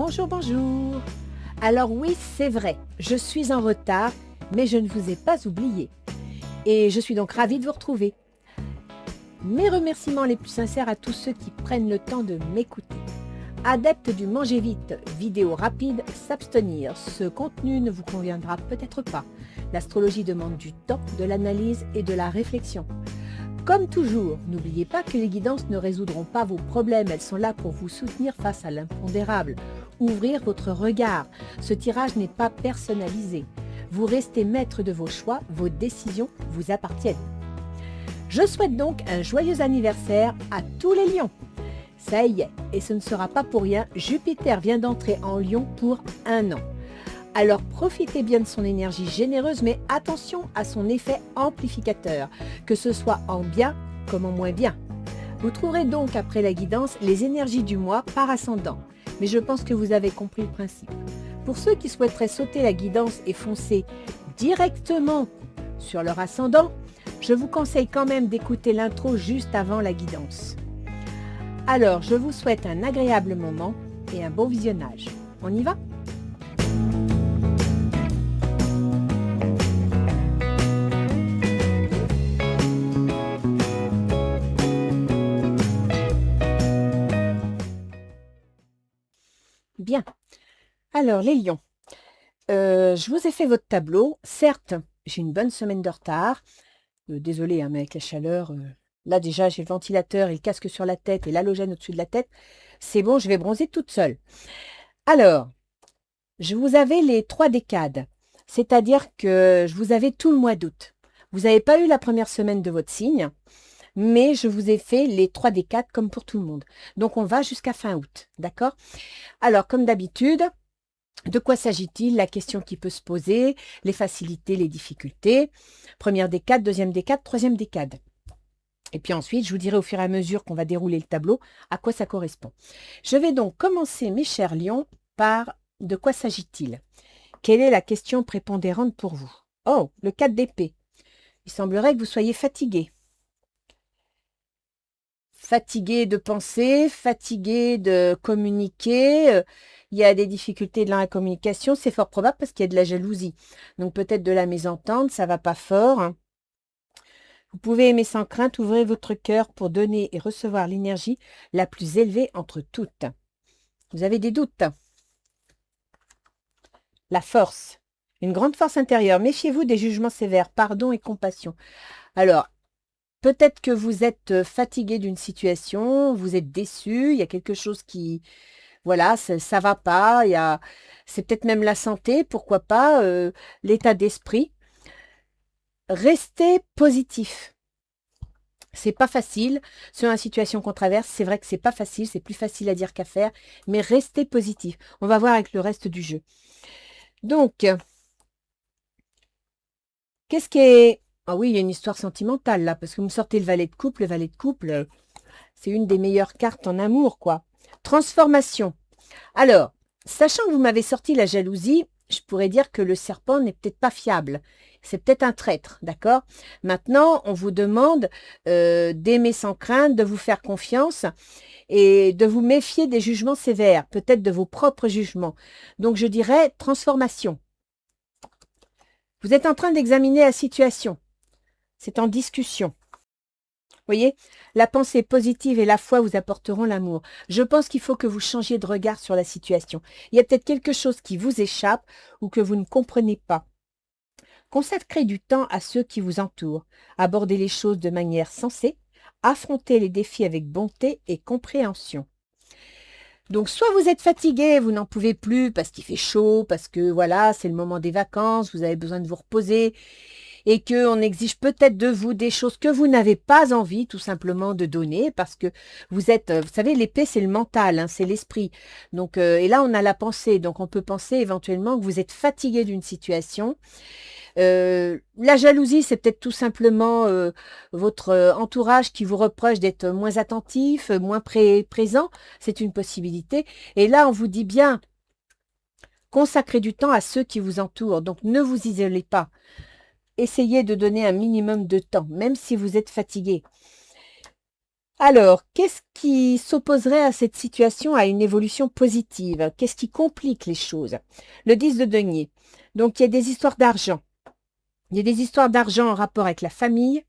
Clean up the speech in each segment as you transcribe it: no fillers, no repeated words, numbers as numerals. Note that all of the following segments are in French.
Bonjour, bonjour. Alors oui, c'est vrai, je suis en retard, mais je ne vous ai pas oublié. Et je suis donc ravie de vous retrouver. Mes remerciements les plus sincères à tous ceux qui prennent le temps de m'écouter. Adepte du manger vite, vidéo rapide, s'abstenir. Ce contenu ne vous conviendra peut-être pas. L'astrologie demande du temps, de l'analyse et de la réflexion. Comme toujours, n'oubliez pas que les guidances ne résoudront pas vos problèmes, elles sont là pour vous soutenir face à l'impondérable. Ouvrir votre regard. Ce tirage n'est pas personnalisé. Vous restez maître de vos choix, vos décisions vous appartiennent. Je souhaite donc un joyeux anniversaire à tous les lions. Ça y est, et ce ne sera pas pour rien, Jupiter vient d'entrer en Lion pour 1 an. Alors profitez bien de son énergie généreuse, mais attention à son effet amplificateur, que ce soit en bien comme en moins bien. Vous trouverez donc après la guidance les énergies du mois par ascendant, mais je pense que vous avez compris le principe. Pour ceux qui souhaiteraient sauter la guidance et foncer directement sur leur ascendant, je vous conseille quand même d'écouter l'intro juste avant la guidance. Alors, je vous souhaite un agréable moment et un bon visionnage. On y va ? Bien. Alors, les lions. Je vous ai fait votre tableau. Certes, j'ai une bonne semaine de retard. Désolée, mais avec la chaleur, là déjà, j'ai le ventilateur et le casque sur la tête et l'halogène au-dessus de la tête. C'est bon, je vais bronzer toute seule. Alors, je vous avais les 3 décades, c'est-à-dire que je vous avais tout le mois d'août. Vous n'avez pas eu la première semaine de votre signe, mais je vous ai fait les 3 décades comme pour tout le monde. Donc, on va jusqu'à fin août, d'accord? Alors, comme d'habitude, de quoi s'agit-il? La question qui peut se poser, les facilités, les difficultés. Première décade, deuxième décade, troisième décade. Et puis ensuite, je vous dirai au fur et à mesure qu'on va dérouler le tableau à quoi ça correspond. Je vais donc commencer, mes chers lions, par de quoi s'agit-il? Quelle est la question prépondérante pour vous? Oh, le 4 d'épée. Il semblerait que vous soyez fatigué. Fatigué de penser, fatigué de communiquer. Il y a des difficultés dans la communication, c'est fort probable parce qu'il y a de la jalousie. Donc peut-être de la mésentente, ça va pas fort, hein. Vous pouvez aimer sans crainte, ouvrez votre cœur pour donner et recevoir l'énergie la plus élevée entre toutes. Vous avez des doutes? La force. Une grande force intérieure. Méfiez-vous des jugements sévères, pardon et compassion. Alors, peut-être que vous êtes fatigué d'une situation, vous êtes déçu, il y a quelque chose qui, voilà, ça va pas, c'est peut-être même la santé, pourquoi pas, l'état d'esprit. Restez positif. C'est pas facile, sur une situation qu'on traverse, c'est vrai que c'est pas facile, c'est plus facile à dire qu'à faire, mais restez positif. On va voir avec le reste du jeu. Donc, qu'est-ce qui est... Ah oui, il y a une histoire sentimentale là, parce que vous me sortez le valet de couple. Le valet de couple, c'est une des meilleures cartes en amour, quoi. Transformation. Alors, sachant que vous m'avez sorti la jalousie, je pourrais dire que le serpent n'est peut-être pas fiable. C'est peut-être un traître, d'accord? Maintenant, on vous demande d'aimer sans crainte, de vous faire confiance et de vous méfier des jugements sévères, peut-être de vos propres jugements. Donc, je dirais transformation. Vous êtes en train d'examiner la situation. C'est en discussion. Vous voyez, la pensée positive et la foi vous apporteront l'amour. Je pense qu'il faut que vous changiez de regard sur la situation. Il y a peut-être quelque chose qui vous échappe ou que vous ne comprenez pas. Consacrez du temps à ceux qui vous entourent. Abordez les choses de manière sensée. Affrontez les défis avec bonté et compréhension. Donc, soit vous êtes fatigué, vous n'en pouvez plus parce qu'il fait chaud, parce que voilà, c'est le moment des vacances, vous avez besoin de vous reposer et qu'on exige peut-être de vous des choses que vous n'avez pas envie tout simplement de donner parce que vous êtes, vous savez, l'épée c'est le mental, hein, c'est l'esprit. Donc, et là on a la pensée, donc on peut penser éventuellement que vous êtes fatigué d'une situation. La jalousie, c'est peut-être tout simplement votre entourage qui vous reproche d'être moins attentif, moins présent. C'est une possibilité. Et là, on vous dit bien, consacrez du temps à ceux qui vous entourent. Donc, ne vous isolez pas. Essayez de donner un minimum de temps, même si vous êtes fatigué. Alors, qu'est-ce qui s'opposerait à cette situation, à une évolution positive? Qu'est-ce qui complique les choses? Le 10 de denier. Donc, il y a des histoires d'argent. Il y a des histoires d'argent en rapport avec la famille,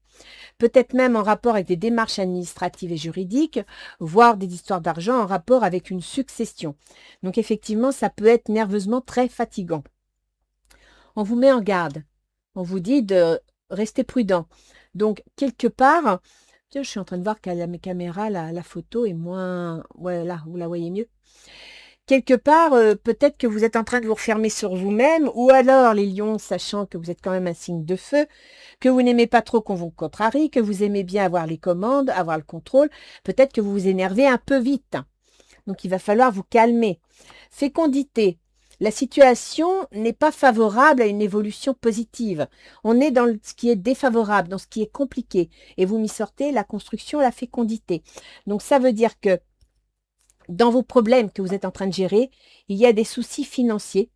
peut-être même en rapport avec des démarches administratives et juridiques, voire des histoires d'argent en rapport avec une succession. Donc, effectivement, ça peut être nerveusement très fatigant. On vous met en garde. On vous dit de rester prudent. Donc, quelque part, tiens, je suis en train de voir qu'à mes caméras, la photo est moins... Ouais, là, vous la voyez mieux. Quelque part, peut-être que vous êtes en train de vous refermer sur vous-même, ou alors les lions, sachant que vous êtes quand même un signe de feu, que vous n'aimez pas trop qu'on vous contrarie, que vous aimez bien avoir les commandes, avoir le contrôle, peut-être que vous vous énervez un peu vite. Donc, il va falloir vous calmer. Fécondité. La situation n'est pas favorable à une évolution positive. On est dans ce qui est défavorable, dans ce qui est compliqué. Et vous m'y sortez la construction, la fécondité. Donc, ça veut dire que dans vos problèmes que vous êtes en train de gérer, il y a des soucis financiers,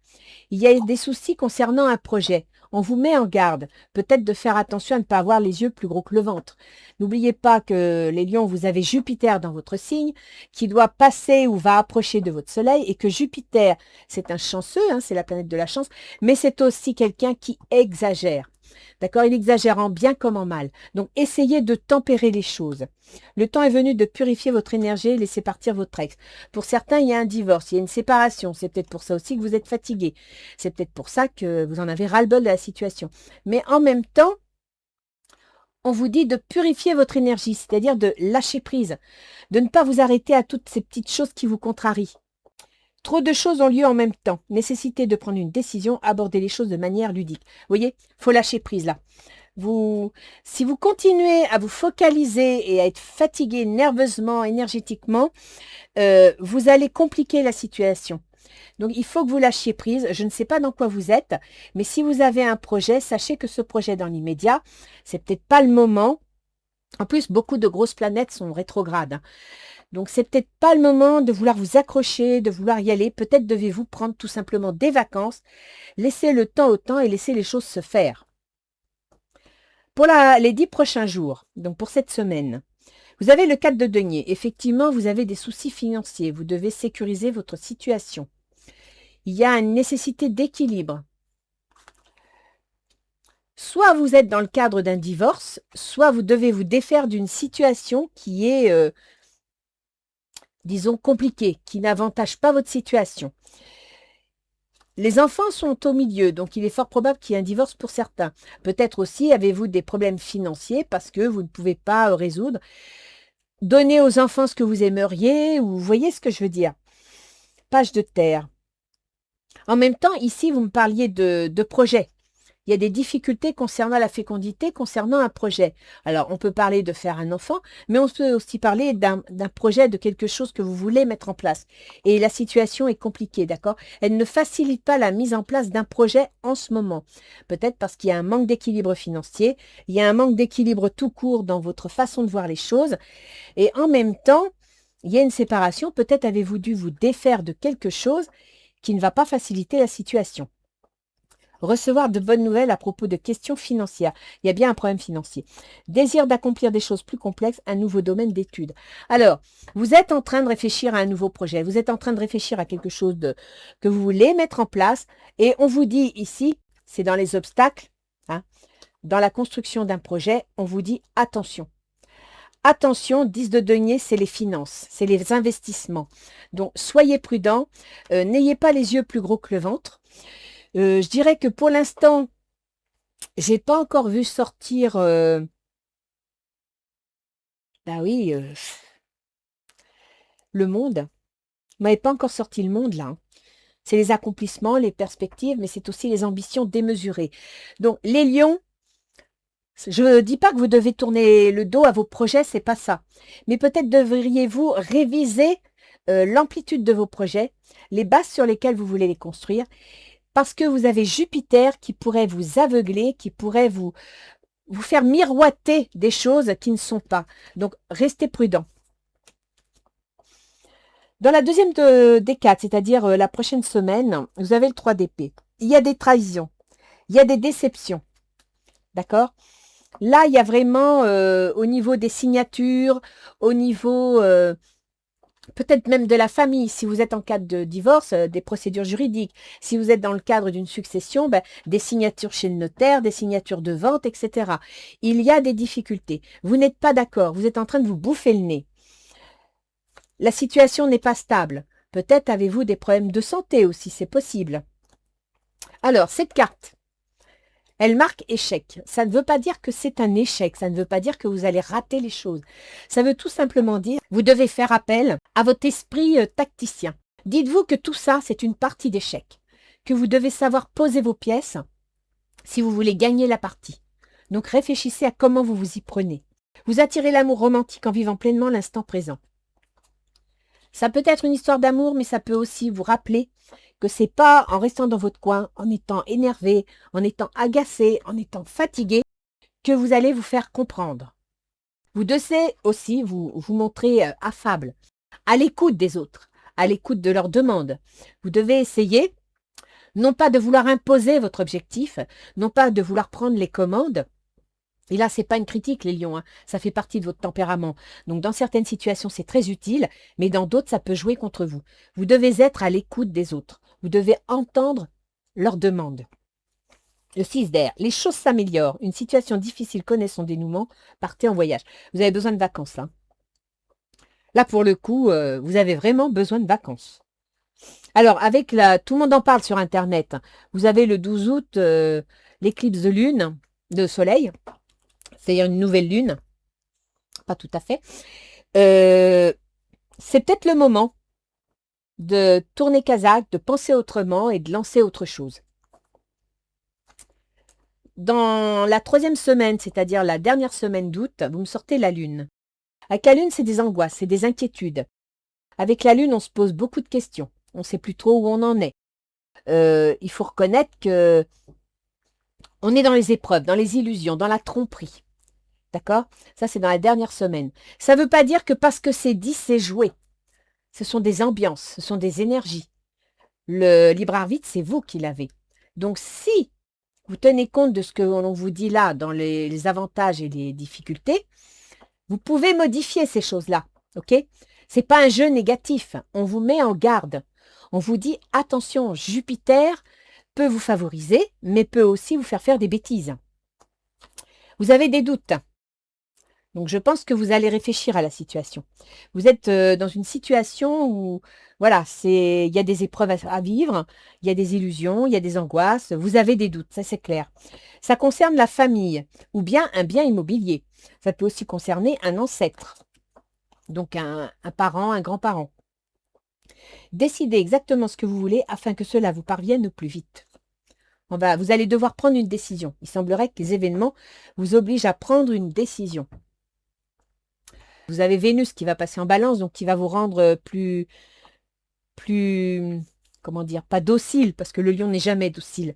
il y a des soucis concernant un projet. On vous met en garde, peut-être de faire attention à ne pas avoir les yeux plus gros que le ventre. N'oubliez pas que les lions, vous avez Jupiter dans votre signe, qui doit passer ou va approcher de votre soleil, et que Jupiter, c'est un chanceux, hein, c'est la planète de la chance, mais c'est aussi quelqu'un qui exagère. D'accord? Il exagère en bien comme en mal. Donc, essayez de tempérer les choses. Le temps est venu de purifier votre énergie et laisser partir votre ex. Pour certains, il y a un divorce, il y a une séparation. C'est peut-être pour ça aussi que vous êtes fatigué. C'est peut-être pour ça que vous en avez ras-le-bol de la situation. Mais en même temps, on vous dit de purifier votre énergie, c'est-à-dire de lâcher prise, de ne pas vous arrêter à toutes ces petites choses qui vous contrarient. Trop de choses ont lieu en même temps. Nécessité de prendre une décision, aborder les choses de manière ludique. Vous voyez, faut lâcher prise là. Si vous continuez à vous focaliser et à être fatigué nerveusement, énergétiquement, vous allez compliquer la situation. Donc, il faut que vous lâchiez prise. Je ne sais pas dans quoi vous êtes, mais si vous avez un projet, sachez que ce projet dans l'immédiat, c'est peut-être pas le moment. En plus, beaucoup de grosses planètes sont rétrogrades. Donc, c'est peut-être pas le moment de vouloir vous accrocher, de vouloir y aller. Peut-être devez-vous prendre tout simplement des vacances, laisser le temps au temps et laisser les choses se faire. Pour les 10 prochains jours, donc pour cette semaine, vous avez le 4 de denier. Effectivement, vous avez des soucis financiers. Vous devez sécuriser votre situation. Il y a une nécessité d'équilibre. Soit vous êtes dans le cadre d'un divorce, soit vous devez vous défaire d'une situation qui est, disons, compliquée, qui n'avantage pas votre situation. Les enfants sont au milieu, donc il est fort probable qu'il y ait un divorce pour certains. Peut-être aussi avez-vous des problèmes financiers parce que vous ne pouvez pas résoudre. Donner aux enfants ce que vous aimeriez, ou vous voyez ce que je veux dire. Page de terre. En même temps, ici, vous me parliez de projet. Il y a des difficultés concernant la fécondité, concernant un projet. Alors, on peut parler de faire un enfant, mais on peut aussi parler d'un projet, de quelque chose que vous voulez mettre en place. Et la situation est compliquée, d'accord? Elle ne facilite pas la mise en place d'un projet en ce moment. Peut-être parce qu'il y a un manque d'équilibre financier, il y a un manque d'équilibre tout court dans votre façon de voir les choses. Et en même temps, il y a une séparation. Peut-être avez-vous dû vous défaire de quelque chose qui ne va pas faciliter la situation. Recevoir de bonnes nouvelles à propos de questions financières. Il y a bien un problème financier. Désir d'accomplir des choses plus complexes, un nouveau domaine d'études. Alors, vous êtes en train de réfléchir à un nouveau projet. Vous êtes en train de réfléchir à quelque chose que vous voulez mettre en place. Et on vous dit ici, c'est dans les obstacles, hein, dans la construction d'un projet, on vous dit attention. Attention, 10 de denier, c'est les finances, c'est les investissements. Donc, soyez prudents, n'ayez pas les yeux plus gros que le ventre. Je dirais que pour l'instant, j'ai pas encore vu sortir... bah oui, le monde. Vous m'avez pas encore sorti le monde, là. Hein. C'est les accomplissements, les perspectives, mais c'est aussi les ambitions démesurées. Donc, les lions, je ne dis pas que vous devez tourner le dos à vos projets, c'est pas ça. Mais peut-être devriez-vous réviser l'amplitude de vos projets, les bases sur lesquelles vous voulez les construire, parce que vous avez Jupiter qui pourrait vous aveugler, qui pourrait vous faire miroiter des choses qui ne sont pas. Donc, restez prudent. Dans la deuxième des quatre, c'est-à-dire la prochaine semaine, vous avez le 3 d'épée. Il y a des trahisons, il y a des déceptions. D'accord? Là, il y a vraiment au niveau des signatures, au niveau peut-être même de la famille, si vous êtes en cas de divorce, des procédures juridiques. Si vous êtes dans le cadre d'une succession, ben, des signatures chez le notaire, des signatures de vente, etc. Il y a des difficultés. Vous n'êtes pas d'accord, vous êtes en train de vous bouffer le nez. La situation n'est pas stable. Peut-être avez-vous des problèmes de santé aussi, c'est possible. Alors, cette carte, elle marque échec. Ça ne veut pas dire que c'est un échec, ça ne veut pas dire que vous allez rater les choses. Ça veut tout simplement dire que vous devez faire appel à votre esprit tacticien. Dites-vous que tout ça, c'est une partie d'échec, que vous devez savoir poser vos pièces si vous voulez gagner la partie. Donc réfléchissez à comment vous vous y prenez. Vous attirez l'amour romantique en vivant pleinement l'instant présent. Ça peut être une histoire d'amour, mais ça peut aussi vous rappeler que c'est pas en restant dans votre coin, en étant énervé, en étant agacé, en étant fatigué, que vous allez vous faire comprendre. Vous devez aussi vous montrer affable, à l'écoute des autres, à l'écoute de leurs demandes. Vous devez essayer, non pas de vouloir imposer votre objectif, non pas de vouloir prendre les commandes. Et là, c'est pas une critique, les lions, hein. Ça fait partie de votre tempérament. Donc, dans certaines situations, c'est très utile, mais dans d'autres, ça peut jouer contre vous. Vous devez être à l'écoute des autres. Vous devez entendre leurs demandes. Le 6 d'air, les choses s'améliorent. Une situation difficile connaît son dénouement. Partez en voyage. Vous avez besoin de vacances, là. Là, pour le coup, vous avez vraiment besoin de vacances. Alors, avec tout le monde en parle sur Internet. Vous avez le 12 août, l'éclipse de lune, de soleil, c'est-à-dire une nouvelle lune. Pas tout à fait. C'est peut-être le moment de tourner Kazakh, de penser autrement et de lancer autre chose. Dans la 3e semaine, c'est-à-dire la dernière semaine d'août, vous me sortez la lune. Avec la lune, c'est des angoisses, c'est des inquiétudes. Avec la lune, on se pose beaucoup de questions. On ne sait plus trop où on en est. Il faut reconnaître que on est dans les épreuves, dans les illusions, dans la tromperie. D'accord? Ça, c'est dans la dernière semaine. Ça ne veut pas dire que parce que c'est dit, c'est joué. Ce sont des ambiances, ce sont des énergies. Le libre arbitre, c'est vous qui l'avez. Donc, si vous tenez compte de ce que l'on vous dit là, dans les avantages et les difficultés, vous pouvez modifier ces choses-là. OK? C'est pas un jeu négatif. On vous met en garde. On vous dit, attention, Jupiter peut vous favoriser, mais peut aussi vous faire des bêtises. Vous avez des doutes. Donc, je pense que vous allez réfléchir à la situation. Vous êtes dans une situation où, voilà, il y a des épreuves à vivre, il y a des illusions, il y a des angoisses, vous avez des doutes, ça c'est clair. Ça concerne la famille ou bien un bien immobilier. Ça peut aussi concerner un ancêtre, donc un parent, un grand-parent. Décidez exactement ce que vous voulez afin que cela vous parvienne au plus vite. Vous allez devoir prendre une décision. Il semblerait que les événements vous obligent à prendre une décision. Vous avez Vénus qui va passer en balance, donc qui va vous rendre plus, comment dire, pas docile, parce que le lion n'est jamais docile,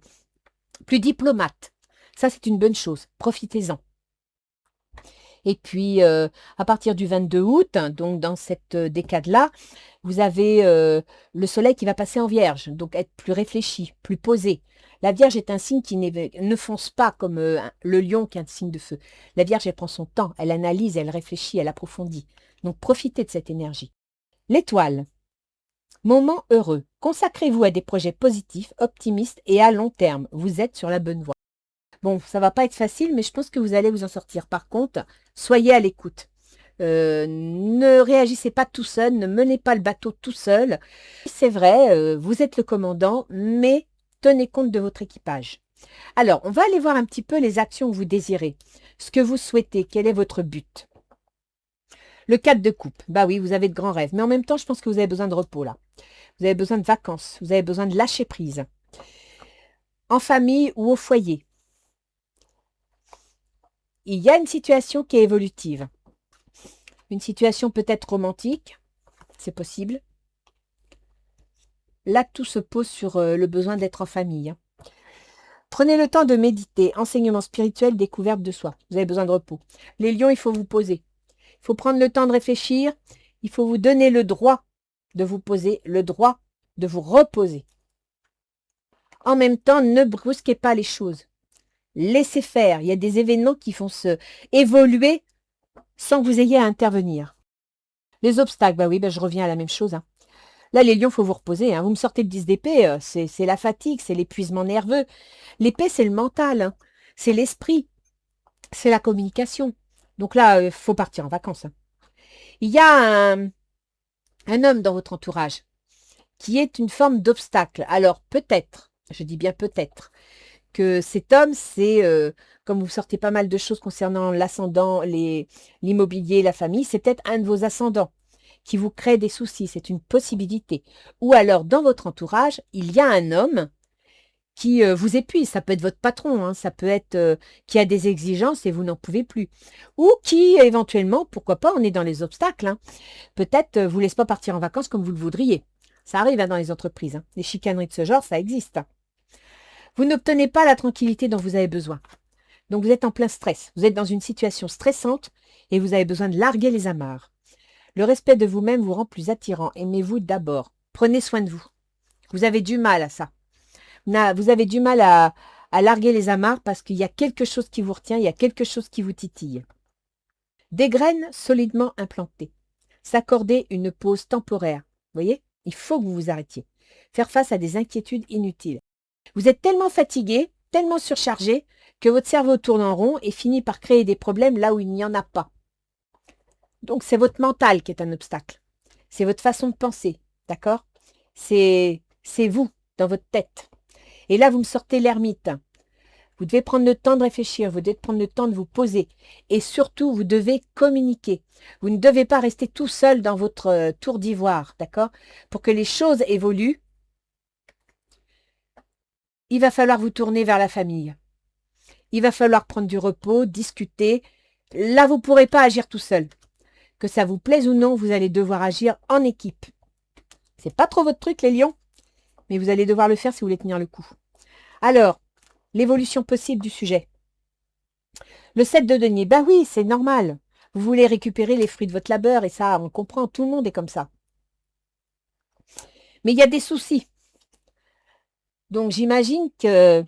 plus diplomate. Ça, c'est une bonne chose. Profitez-en. Et puis, à partir du 22 août, donc dans cette décade-là, vous avez le soleil qui va passer en vierge, donc être plus réfléchi, plus posé. La Vierge est un signe qui ne fonce pas comme le lion qui est un signe de feu. La Vierge, elle prend son temps, elle analyse, elle réfléchit, elle approfondit. Donc, profitez de cette énergie. L'étoile. Moment heureux. Consacrez-vous à des projets positifs, optimistes et à long terme. Vous êtes sur la bonne voie. Bon, ça va pas être facile, mais je pense que vous allez vous en sortir. Par contre, soyez à l'écoute. Ne réagissez pas tout seul, ne menez pas le bateau tout seul. C'est vrai, vous êtes le commandant, mais tenez compte de votre équipage. Alors, on va aller voir un petit peu les actions que vous désirez, ce que vous souhaitez, quel est votre but. Le 4 de coupe, bah oui, vous avez de grands rêves, mais en même temps, je pense que vous avez besoin de repos là. Vous avez besoin de vacances, vous avez besoin de lâcher prise. En famille ou au foyer. Il y a une situation qui est évolutive. Une situation peut-être romantique, c'est possible. Là, tout se pose sur le besoin d'être en famille. Prenez le temps de méditer, enseignement spirituel, découverte de soi. Vous avez besoin de repos. Les lions, il faut vous poser. Il faut prendre le temps de réfléchir. Il faut vous donner le droit de vous poser, le droit de vous reposer. En même temps, ne brusquez pas les choses. laissez faire. Il y a des événements qui font se évoluer sans que vous ayez à intervenir. Les obstacles, bah oui, bah je reviens à la même chose, hein. Là, les lions, il faut vous reposer, hein. Vous me sortez le 10 d'épée, c'est la fatigue, c'est l'épuisement nerveux. L'épée, c'est le mental, hein. C'est l'esprit, c'est la communication. Donc là, il faut partir en vacances, hein. Il y a un homme dans votre entourage qui est une forme d'obstacle. Alors peut-être, je dis bien peut-être, que cet homme, c'est, comme vous sortez pas mal de choses concernant l'ascendant, l'immobilier, la famille, c'est peut-être un de vos ascendants qui vous crée des soucis, c'est une possibilité. Ou alors, dans votre entourage, il y a un homme qui vous épuise, ça peut être votre patron, hein, ça peut être qui a des exigences et vous n'en pouvez plus. Ou qui, éventuellement, pourquoi pas, on est dans les obstacles, hein, peut-être vous laisse pas partir en vacances comme vous le voudriez. Ça arrive hein, dans les entreprises, hein. Les chicaneries de ce genre, ça existe, hein. Vous n'obtenez pas la tranquillité dont vous avez besoin. Donc vous êtes en plein stress, vous êtes dans une situation stressante et vous avez besoin de larguer les amarres. Le respect de vous-même vous rend plus attirant. Aimez-vous d'abord. Prenez soin de vous. Vous avez du mal à ça. Vous avez du mal à larguer les amarres parce qu'il y a quelque chose qui vous retient, il y a quelque chose qui vous titille. Des graines solidement implantées. S'accorder une pause temporaire. Vous voyez? Il faut que vous vous arrêtiez. Faire face à des inquiétudes inutiles. Vous êtes tellement fatigué, tellement surchargé, que votre cerveau tourne en rond et finit par créer des problèmes là où il n'y en a pas. Donc c'est votre mental qui est un obstacle. C'est votre façon de penser, d'accord? C'est vous, dans votre tête. Et là, vous me sortez l'ermite. Vous devez prendre le temps de réfléchir, vous devez prendre le temps de vous poser. Et surtout, vous devez communiquer. Vous ne devez pas rester tout seul dans votre tour d'ivoire, d'accord? Pour que les choses évoluent, il va falloir vous tourner vers la famille. Il va falloir prendre du repos, discuter. Là, vous ne pourrez pas agir tout seul. Que ça vous plaise ou non, vous allez devoir agir en équipe. C'est pas trop votre truc, les lions, mais vous allez devoir le faire si vous voulez tenir le coup. Alors, l'évolution possible du sujet. Le 7 de denier, ben oui, c'est normal. Vous voulez récupérer les fruits de votre labeur et ça, on comprend, tout le monde est comme ça. Mais il y a des soucis. Donc j'imagine que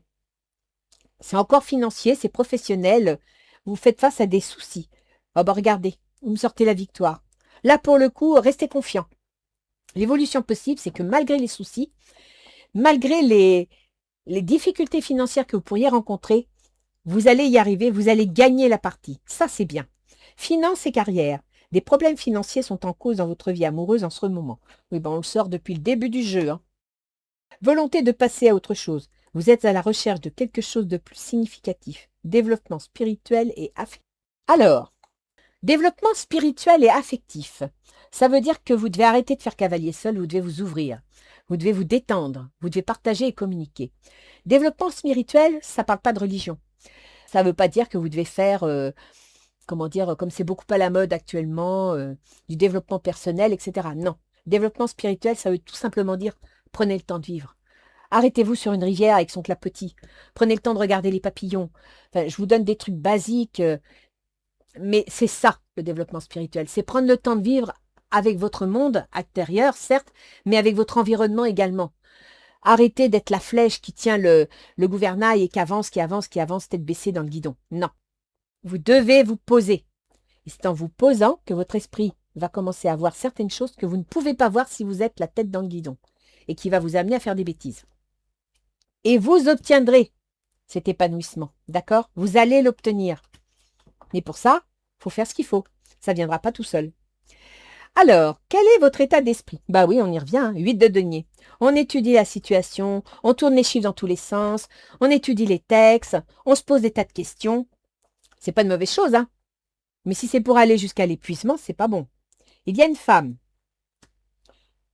c'est encore financier, c'est professionnel. Vous faites face à des soucis. Oh ben regardez, vous me sortez la victoire. Là, pour le coup, restez confiant. L'évolution possible, c'est que malgré les soucis, malgré les difficultés financières que vous pourriez rencontrer, vous allez y arriver, vous allez gagner la partie. Ça, c'est bien. Finances et carrière. Des problèmes financiers sont en cause dans votre vie amoureuse en ce moment. Oui, ben on le sort depuis le début du jeu, hein. Volonté de passer à autre chose. Vous êtes à la recherche de quelque chose de plus significatif. Développement spirituel et affectif. Alors, développement spirituel et affectif. Ça veut dire que vous devez arrêter de faire cavalier seul, vous devez vous ouvrir. Vous devez vous détendre, vous devez partager et communiquer. Développement spirituel, ça ne parle pas de religion. Ça ne veut pas dire que vous devez faire, comment dire, comme c'est beaucoup à la mode actuellement, du développement personnel, etc. Non. Développement spirituel, ça veut tout simplement dire prenez le temps de vivre. Arrêtez-vous sur une rivière avec son clapotis. Prenez le temps de regarder les papillons. Enfin, je vous donne des trucs basiques, mais c'est ça le développement spirituel. C'est prendre le temps de vivre avec votre monde intérieur, certes, mais avec votre environnement également. Arrêtez d'être la flèche qui tient le gouvernail et qui avance, tête baissée dans le guidon. Non. Vous devez vous poser. Et c'est en vous posant que votre esprit va commencer à voir certaines choses que vous ne pouvez pas voir si vous êtes la tête dans le guidon et qui va vous amener à faire des bêtises. Et vous obtiendrez cet épanouissement, d'accord? Vous allez l'obtenir. Mais pour ça, il faut faire ce qu'il faut. Ça ne viendra pas tout seul. Alors, quel est votre état d'esprit? Bah oui, on y revient, hein, 8 de denier. On étudie la situation, on tourne les chiffres dans tous les sens, on étudie les textes, on se pose des tas de questions. C'est pas de mauvaise chose, hein. Mais si c'est pour aller jusqu'à l'épuisement, c'est pas bon. Il y a une femme.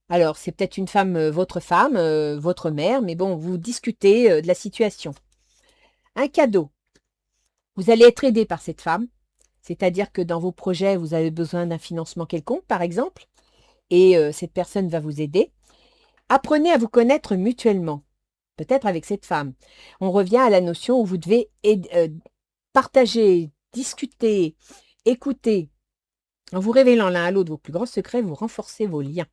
Alors, c'est peut-être une femme, votre mère, mais bon, vous discutez de la situation. Un cadeau. Vous allez être aidé par cette femme, c'est-à-dire que dans vos projets, vous avez besoin d'un financement quelconque, par exemple, et cette personne va vous aider. Apprenez à vous connaître mutuellement, peut-être avec cette femme. On revient à la notion où vous devez partager, discuter, écouter. En vous révélant l'un à l'autre vos plus grands secrets, vous renforcez vos liens.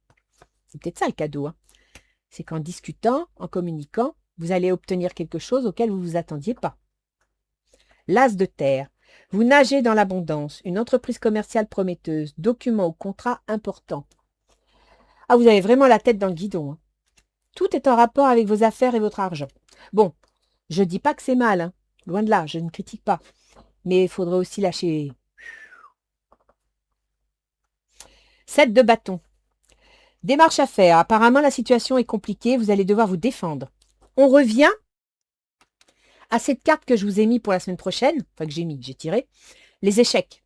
C'est peut-être ça le cadeau, hein. C'est qu'en discutant, en communiquant, vous allez obtenir quelque chose auquel vous ne vous attendiez pas. L'as de terre. Vous nagez dans l'abondance, une entreprise commerciale prometteuse, documents ou contrats importants. Ah, vous avez vraiment la tête dans le guidon, hein. Tout est en rapport avec vos affaires et votre argent. Bon, je ne dis pas que c'est mal, hein. Loin de là, je ne critique pas. Mais il faudrait aussi lâcher. 7 de bâton. Démarche à faire. Apparemment, la situation est compliquée. Vous allez devoir vous défendre. On revient à cette carte que je vous ai mis pour la semaine prochaine. Enfin, que j'ai tiré. Les échecs.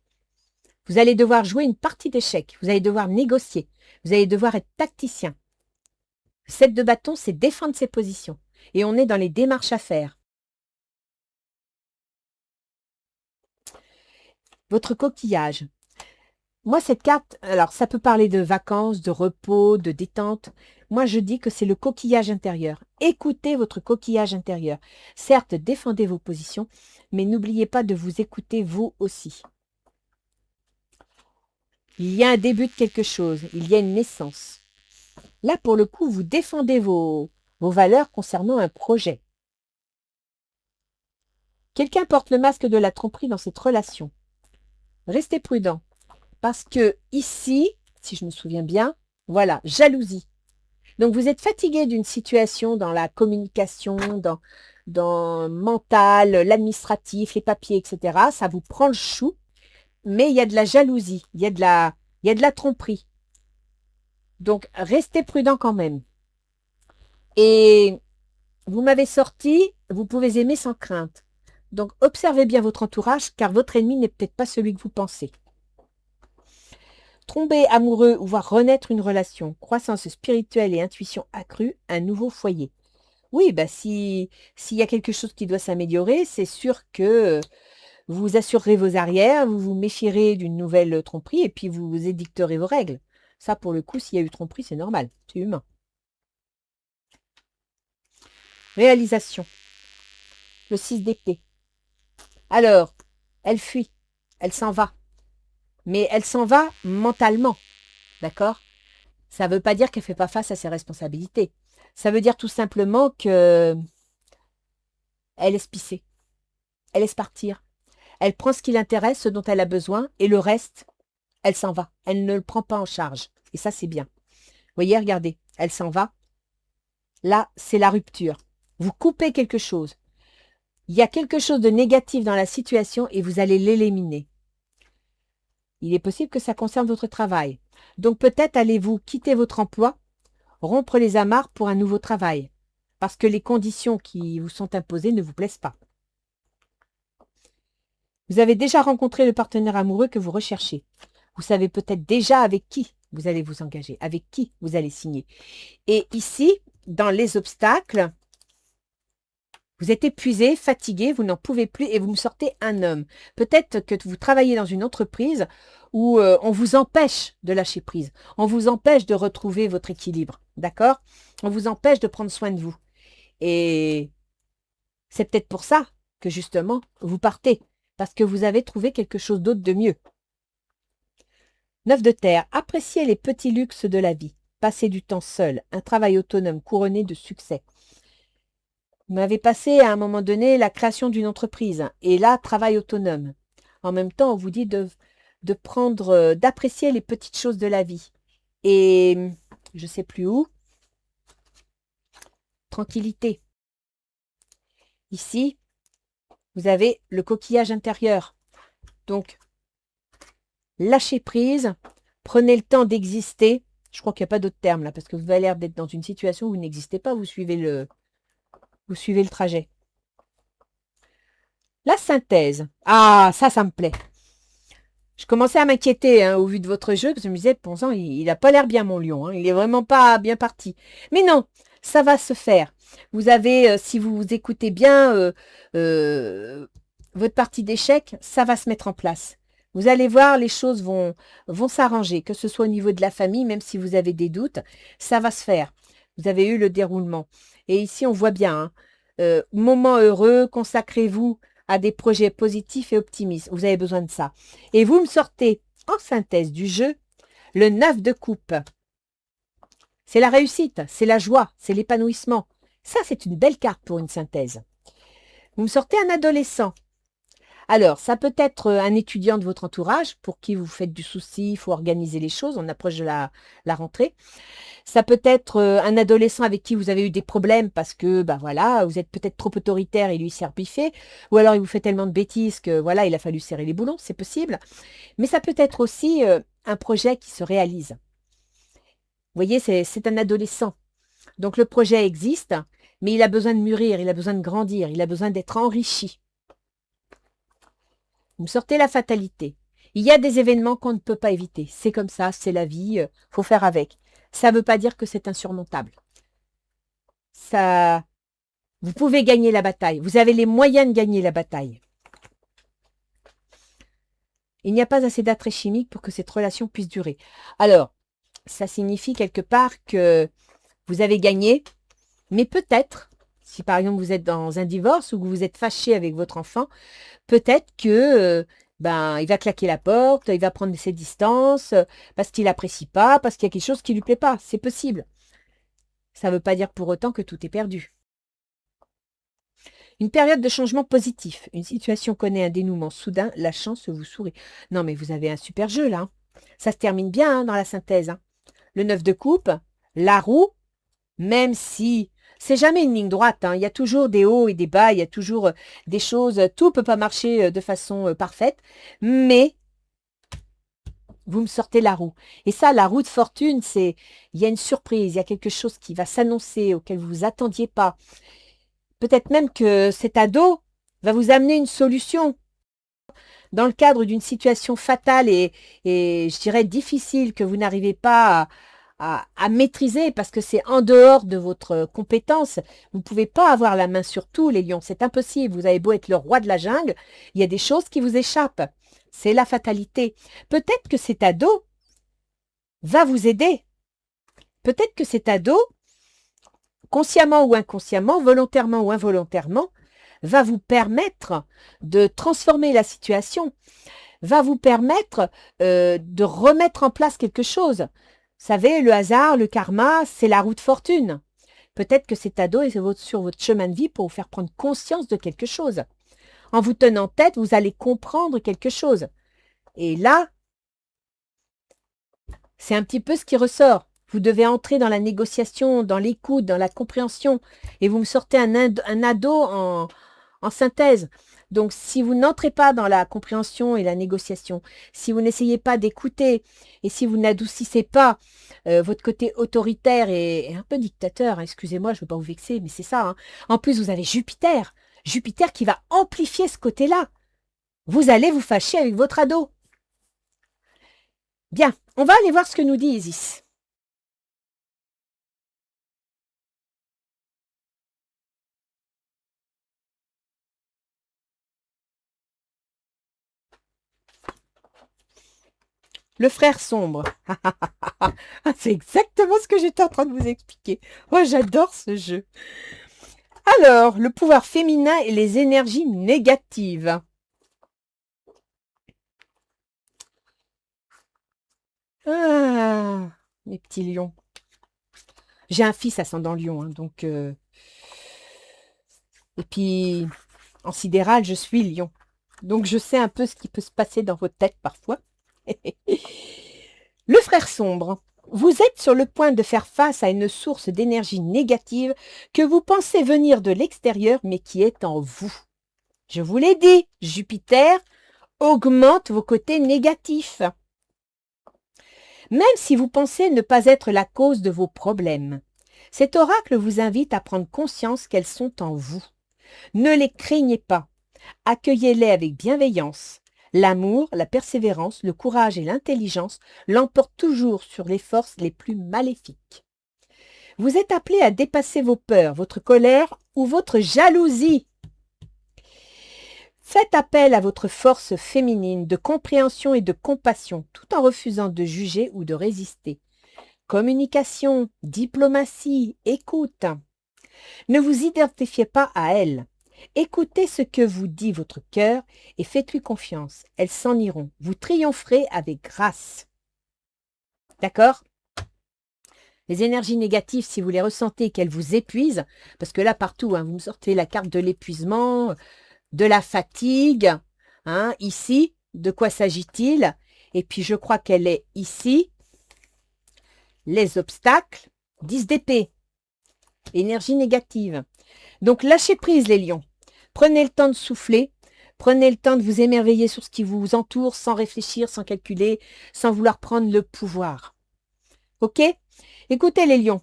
Vous allez devoir jouer une partie d'échecs. Vous allez devoir négocier. Vous allez devoir être tacticien. 7 de bâton, c'est défendre ses positions. Et on est dans les démarches à faire. Votre coquillage. Moi, cette carte, alors ça peut parler de vacances, de repos, de détente. Moi, je dis que c'est le coquillage intérieur. Écoutez votre coquillage intérieur. Certes, défendez vos positions, mais n'oubliez pas de vous écouter vous aussi. Il y a un début de quelque chose, il y a une naissance. Là, pour le coup, vous défendez vos valeurs concernant un projet. Quelqu'un porte le masque de la tromperie dans cette relation. Restez prudent. Parce que ici, si je me souviens bien, voilà, jalousie. Donc vous êtes fatigué d'une situation dans la communication, dans mental, l'administratif, les papiers, etc. Ça vous prend le chou, mais il y a de la jalousie, il y a de la tromperie. Donc restez prudent quand même. Et vous m'avez sorti, vous pouvez aimer sans crainte. Donc observez bien votre entourage, car votre ennemi n'est peut-être pas celui que vous pensez. Tomber amoureux ou voir renaître une relation, croissance spirituelle et intuition accrue, un nouveau foyer. Oui, bah s'il y a quelque chose qui doit s'améliorer, c'est sûr que vous assurerez vos arrières, vous vous méfierez d'une nouvelle tromperie et puis vous édicterez vos règles. Ça, pour le coup, s'il y a eu tromperie, c'est normal, c'est humain. Réalisation. Le 6 d'épée. Alors, elle fuit, elle s'en va. Mais elle s'en va mentalement, d'accord? Ça ne veut pas dire qu'elle ne fait pas face à ses responsabilités. Ça veut dire tout simplement que elle laisse pisser, elle laisse partir. Elle prend ce qui l'intéresse, ce dont elle a besoin, et le reste, elle s'en va. Elle ne le prend pas en charge. Et ça, c'est bien. Vous voyez, regardez, elle s'en va. Là, c'est la rupture. Vous coupez quelque chose. Il y a quelque chose de négatif dans la situation et vous allez l'éliminer. Il est possible que ça concerne votre travail. Donc peut-être allez-vous quitter votre emploi, rompre les amarres pour un nouveau travail, parce que les conditions qui vous sont imposées ne vous plaisent pas. Vous avez déjà rencontré le partenaire amoureux que vous recherchez. Vous savez peut-être déjà avec qui vous allez vous engager, avec qui vous allez signer. Et ici, dans les obstacles, vous êtes épuisé, fatigué, vous n'en pouvez plus et vous me sortez un homme. Peut-être que vous travaillez dans une entreprise où on vous empêche de lâcher prise. On vous empêche de retrouver votre équilibre. D'accord? On vous empêche de prendre soin de vous. Et c'est peut-être pour ça que justement, vous partez. Parce que vous avez trouvé quelque chose d'autre de mieux. 9 de terre. Appréciez les petits luxes de la vie. Passez du temps seul. Un travail autonome couronné de succès. Vous m'avez passé à un moment donné la création d'une entreprise et là, travail autonome. En même temps, on vous dit de prendre, d'apprécier les petites choses de la vie. Et je ne sais plus où, tranquillité. Ici, vous avez le coquillage intérieur. Donc, lâchez prise, prenez le temps d'exister. Je crois qu'il n'y a pas d'autre terme là, parce que vous avez l'air d'être dans une situation où vous n'existez pas, vous suivez le trajet. La synthèse. Ah, ça me plaît. Je commençais à m'inquiéter hein, au vu de votre jeu, parce que je me disais, bon sang, il n'a pas l'air bien mon lion, hein, il n'est vraiment pas bien parti. Mais non, ça va se faire. Vous avez, si vous vous écoutez bien, votre partie d'échecs, ça va se mettre en place. Vous allez voir, les choses vont s'arranger, que ce soit au niveau de la famille, même si vous avez des doutes, ça va se faire. Vous avez eu le déroulement. Et ici, on voit bien, hein, moment heureux, consacrez-vous à des projets positifs et optimistes. Vous avez besoin de ça. Et vous me sortez en synthèse du jeu le 9 de coupe. C'est la réussite, c'est la joie, c'est l'épanouissement. Ça, c'est une belle carte pour une synthèse. Vous me sortez un adolescent. Alors, ça peut être un étudiant de votre entourage pour qui vous faites du souci, il faut organiser les choses, on approche de la rentrée. Ça peut être un adolescent avec qui vous avez eu des problèmes parce que, bah voilà, vous êtes peut-être trop autoritaire et lui s'est rebiffé, ou alors il vous fait tellement de bêtises que, voilà, il a fallu serrer les boulons, c'est possible. Mais ça peut être aussi un projet qui se réalise. Vous voyez, c'est un adolescent. Donc le projet existe, mais il a besoin de mûrir, il a besoin de grandir, il a besoin d'être enrichi. Vous me sortez la fatalité. Il y a des événements qu'on ne peut pas éviter. C'est comme ça, c'est la vie, faut faire avec. Ça ne veut pas dire que c'est insurmontable. Ça, vous pouvez gagner la bataille. Vous avez les moyens de gagner la bataille. Il n'y a pas assez d'attrait chimique pour que cette relation puisse durer. Alors, ça signifie quelque part que vous avez gagné, mais peut-être, si par exemple vous êtes dans un divorce ou que vous êtes fâché avec votre enfant, peut-être que il va claquer la porte, il va prendre ses distances, parce qu'il n'apprécie pas, parce qu'il y a quelque chose qui ne lui plaît pas. C'est possible. Ça ne veut pas dire pour autant que tout est perdu. Une période de changement positif. Une situation connaît un dénouement soudain, la chance vous sourit. Non, mais vous avez un super jeu là, hein. Ça se termine bien, hein, dans la synthèse, hein. Le 9 de coupe, la roue, même si c'est jamais une ligne droite, hein. Il y a toujours des hauts et des bas, il y a toujours des choses, tout ne peut pas marcher de façon parfaite, mais vous me sortez la roue. Et ça, la roue de fortune, il y a une surprise, il y a quelque chose qui va s'annoncer auquel vous vous attendiez pas. Peut-être même que cet ado va vous amener une solution dans le cadre d'une situation fatale et je dirais difficile que vous n'arrivez pas à maîtriser parce que c'est en dehors de votre compétence. Vous ne pouvez pas avoir la main sur tout, les lions. C'est impossible. Vous avez beau être le roi de la jungle, il y a des choses qui vous échappent. C'est la fatalité. Peut-être que cet ado va vous aider. Peut-être que cet ado, consciemment ou inconsciemment, volontairement ou involontairement, va vous permettre de transformer la situation, va vous permettre de remettre en place quelque chose. Vous savez, le hasard, le karma, c'est la roue de fortune. Peut-être que cet ado est sur votre chemin de vie pour vous faire prendre conscience de quelque chose. En vous tenant tête, vous allez comprendre quelque chose. Et là, c'est un petit peu ce qui ressort. Vous devez entrer dans la négociation, dans l'écoute, dans la compréhension. Et vous me sortez un ado en synthèse. Donc, si vous n'entrez pas dans la compréhension et la négociation, si vous n'essayez pas d'écouter et si vous n'adoucissez pas votre côté autoritaire et un peu dictateur, hein, excusez-moi, je ne veux pas vous vexer, mais c'est ça, hein. En plus, vous avez Jupiter. Jupiter qui va amplifier ce côté-là. Vous allez vous fâcher avec votre ado. Bien, on va aller voir ce que nous dit Isis. Le frère sombre. C'est exactement ce que j'étais en train de vous expliquer. Oh, j'adore ce jeu. Alors, le pouvoir féminin et les énergies négatives. Ah, mes petits lions. J'ai un fils ascendant lion, hein, donc... Et puis, en sidéral, je suis lion. Donc, je sais un peu ce qui peut se passer dans votre tête parfois. Le frère sombre. Vous êtes sur le point de faire face à une source d'énergie négative que vous pensez venir de l'extérieur, mais qui est en vous. Je vous l'ai dit, Jupiter augmente vos côtés négatifs. Même si vous pensez ne pas être la cause de vos problèmes, cet oracle vous invite à prendre conscience qu'elles sont en vous. Ne les craignez pas, accueillez-les avec bienveillance. L'amour, la persévérance, le courage et l'intelligence l'emportent toujours sur les forces les plus maléfiques. Vous êtes appelé à dépasser vos peurs, votre colère ou votre jalousie. Faites appel à votre force féminine de compréhension et de compassion, tout en refusant de juger ou de résister. Communication, diplomatie, écoute. Ne vous identifiez pas à elle. Écoutez ce que vous dit votre cœur et faites-lui confiance. Elles s'en iront. Vous triompherez avec grâce. D'accord ? Les énergies négatives, si vous les ressentez, qu'elles vous épuisent, parce que là, partout, hein, vous me sortez la carte de l'épuisement, de la fatigue, Hein, ici, de quoi s'agit-il? Et puis, je crois qu'elle est ici. Les obstacles, 10 d'épée. Énergie négative. Donc, lâchez prise, les lions. Prenez le temps de souffler. Prenez le temps de vous émerveiller sur ce qui vous entoure sans réfléchir, sans calculer, sans vouloir prendre le pouvoir. Ok? Écoutez, les lions.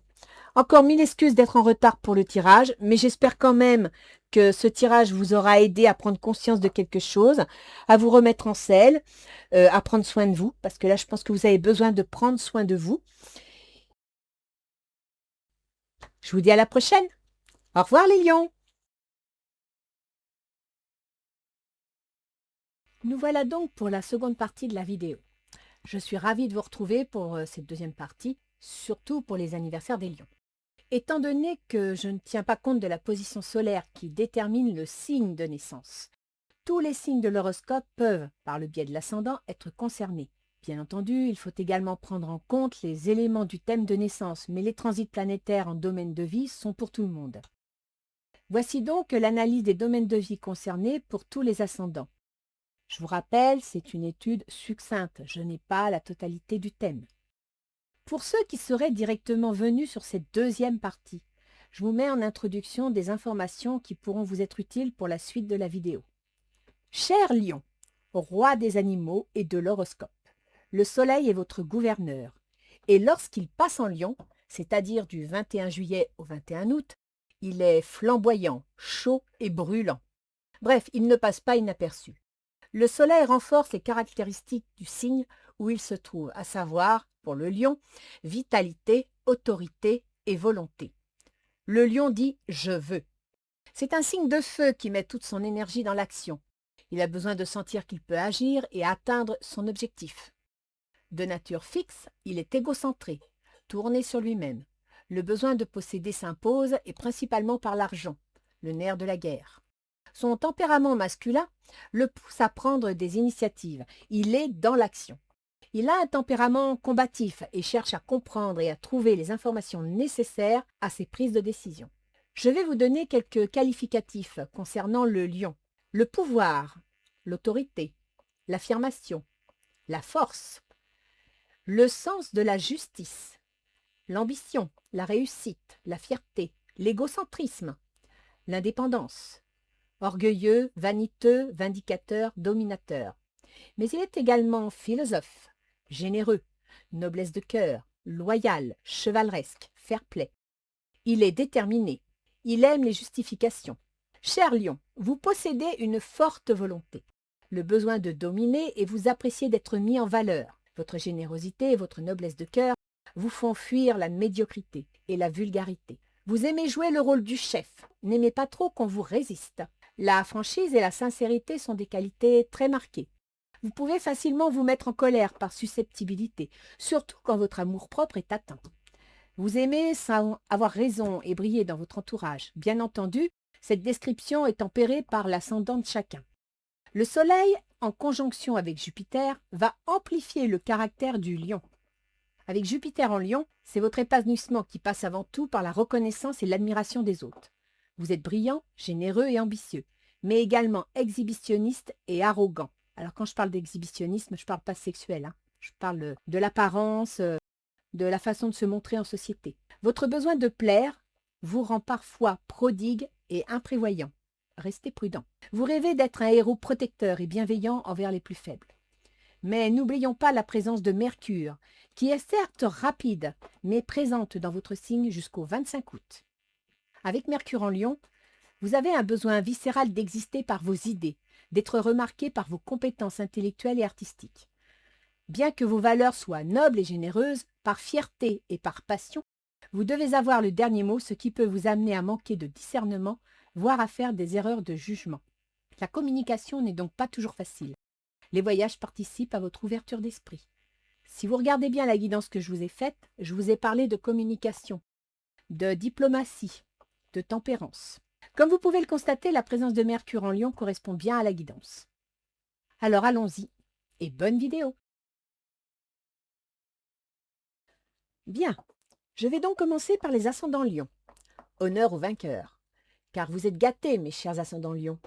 Encore 1000 excuses d'être en retard pour le tirage, mais j'espère quand même que ce tirage vous aura aidé à prendre conscience de quelque chose, à vous remettre en selle, à prendre soin de vous, parce que là, je pense que vous avez besoin de prendre soin de vous. Je vous dis à la prochaine. Au revoir, les lions. Nous voilà donc pour la seconde partie de la vidéo. Je suis ravie de vous retrouver pour cette deuxième partie, surtout pour les anniversaires des lions. Étant donné que je ne tiens pas compte de la position solaire qui détermine le signe de naissance, tous les signes de l'horoscope peuvent, par le biais de l'ascendant, être concernés. Bien entendu, il faut également prendre en compte les éléments du thème de naissance, mais les transits planétaires en domaine de vie sont pour tout le monde. Voici donc l'analyse des domaines de vie concernés pour tous les ascendants. Je vous rappelle, c'est une étude succincte, je n'ai pas la totalité du thème. Pour ceux qui seraient directement venus sur cette deuxième partie, je vous mets en introduction des informations qui pourront vous être utiles pour la suite de la vidéo. Cher Lion, roi des animaux et de l'horoscope, le soleil est votre gouverneur, et lorsqu'il passe en Lion, c'est-à-dire du 21 juillet au 21 août, il est flamboyant, chaud et brûlant. Bref, il ne passe pas inaperçu. Le soleil renforce les caractéristiques du signe où il se trouve, à savoir, pour le lion, vitalité, autorité et volonté. Le lion dit « je veux ». C'est un signe de feu qui met toute son énergie dans l'action. Il a besoin de sentir qu'il peut agir et atteindre son objectif. De nature fixe, il est égocentré, tourné sur lui-même. Le besoin de posséder s'impose et principalement par l'argent, le nerf de la guerre. Son tempérament masculin le pousse à prendre des initiatives. Il est dans l'action. Il a un tempérament combatif et cherche à comprendre et à trouver les informations nécessaires à ses prises de décision. Je vais vous donner quelques qualificatifs concernant le lion. Le pouvoir, l'autorité, l'affirmation, la force, le sens de la justice, l'ambition, la réussite, la fierté, l'égocentrisme, l'indépendance, orgueilleux, vaniteux, vindicateur, dominateur. Mais il est également philosophe, généreux, noblesse de cœur, loyal, chevaleresque, fair-play. Il est déterminé, il aime les justifications. Cher Lion, vous possédez une forte volonté, le besoin de dominer et vous appréciez d'être mis en valeur. Votre générosité et votre noblesse de cœur vous font fuir la médiocrité et la vulgarité. Vous aimez jouer le rôle du chef, n'aimez pas trop qu'on vous résiste. La franchise et la sincérité sont des qualités très marquées. Vous pouvez facilement vous mettre en colère par susceptibilité, surtout quand votre amour-propre est atteint. Vous aimez avoir raison et briller dans votre entourage. Bien entendu, cette description est tempérée par l'ascendant de chacun. Le Soleil, en conjonction avec Jupiter, va amplifier le caractère du lion. Avec Jupiter en lion, c'est votre épanouissement qui passe avant tout par la reconnaissance et l'admiration des autres. Vous êtes brillant, généreux et ambitieux, mais également exhibitionniste et arrogant. Alors quand je parle d'exhibitionnisme, je ne parle pas sexuel, hein. Je parle de l'apparence, de la façon de se montrer en société. Votre besoin de plaire vous rend parfois prodigue et imprévoyant. Restez prudent. Vous rêvez d'être un héros protecteur et bienveillant envers les plus faibles. Mais n'oublions pas la présence de Mercure, qui est certes rapide, mais présente dans votre signe jusqu'au 25 août. Avec Mercure en Lion, vous avez un besoin viscéral d'exister par vos idées, d'être remarqué par vos compétences intellectuelles et artistiques. Bien que vos valeurs soient nobles et généreuses, par fierté et par passion, vous devez avoir le dernier mot, ce qui peut vous amener à manquer de discernement, voire à faire des erreurs de jugement. La communication n'est donc pas toujours facile. Les voyages participent à votre ouverture d'esprit. Si vous regardez bien la guidance que je vous ai faite, je vous ai parlé de communication, de diplomatie, de tempérance. Comme vous pouvez le constater, la présence de Mercure en Lion correspond bien à la guidance. Alors allons-y, et bonne vidéo! Bien, je vais donc commencer par les ascendants Lion. Honneur aux vainqueurs, car vous êtes gâtés, mes chers ascendants Lion.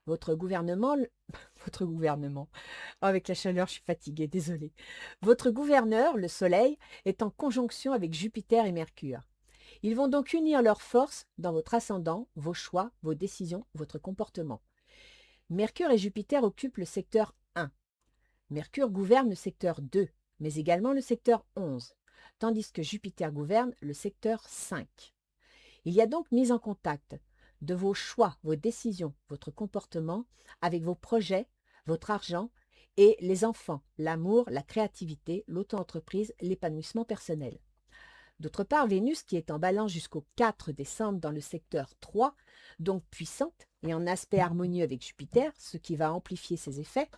Votre gouvernement, votre gouvernement. Oh, avec la chaleur, je suis fatiguée, désolée. Votre gouverneur, le Soleil, est en conjonction avec Jupiter et Mercure. Ils vont donc unir leurs forces dans votre ascendant, vos choix, vos décisions, votre comportement. Mercure et Jupiter occupent le secteur 1. Mercure gouverne le secteur 2, mais également le secteur 11, tandis que Jupiter gouverne le secteur 5. Il y a donc mise en contact de vos choix, vos décisions, votre comportement avec vos projets, votre argent et les enfants, l'amour, la créativité, l'auto-entreprise, l'épanouissement personnel. D'autre part, Vénus, qui est en balance jusqu'au 4 décembre dans le secteur 3, donc puissante et en aspect harmonieux avec Jupiter, ce qui va amplifier ses effets,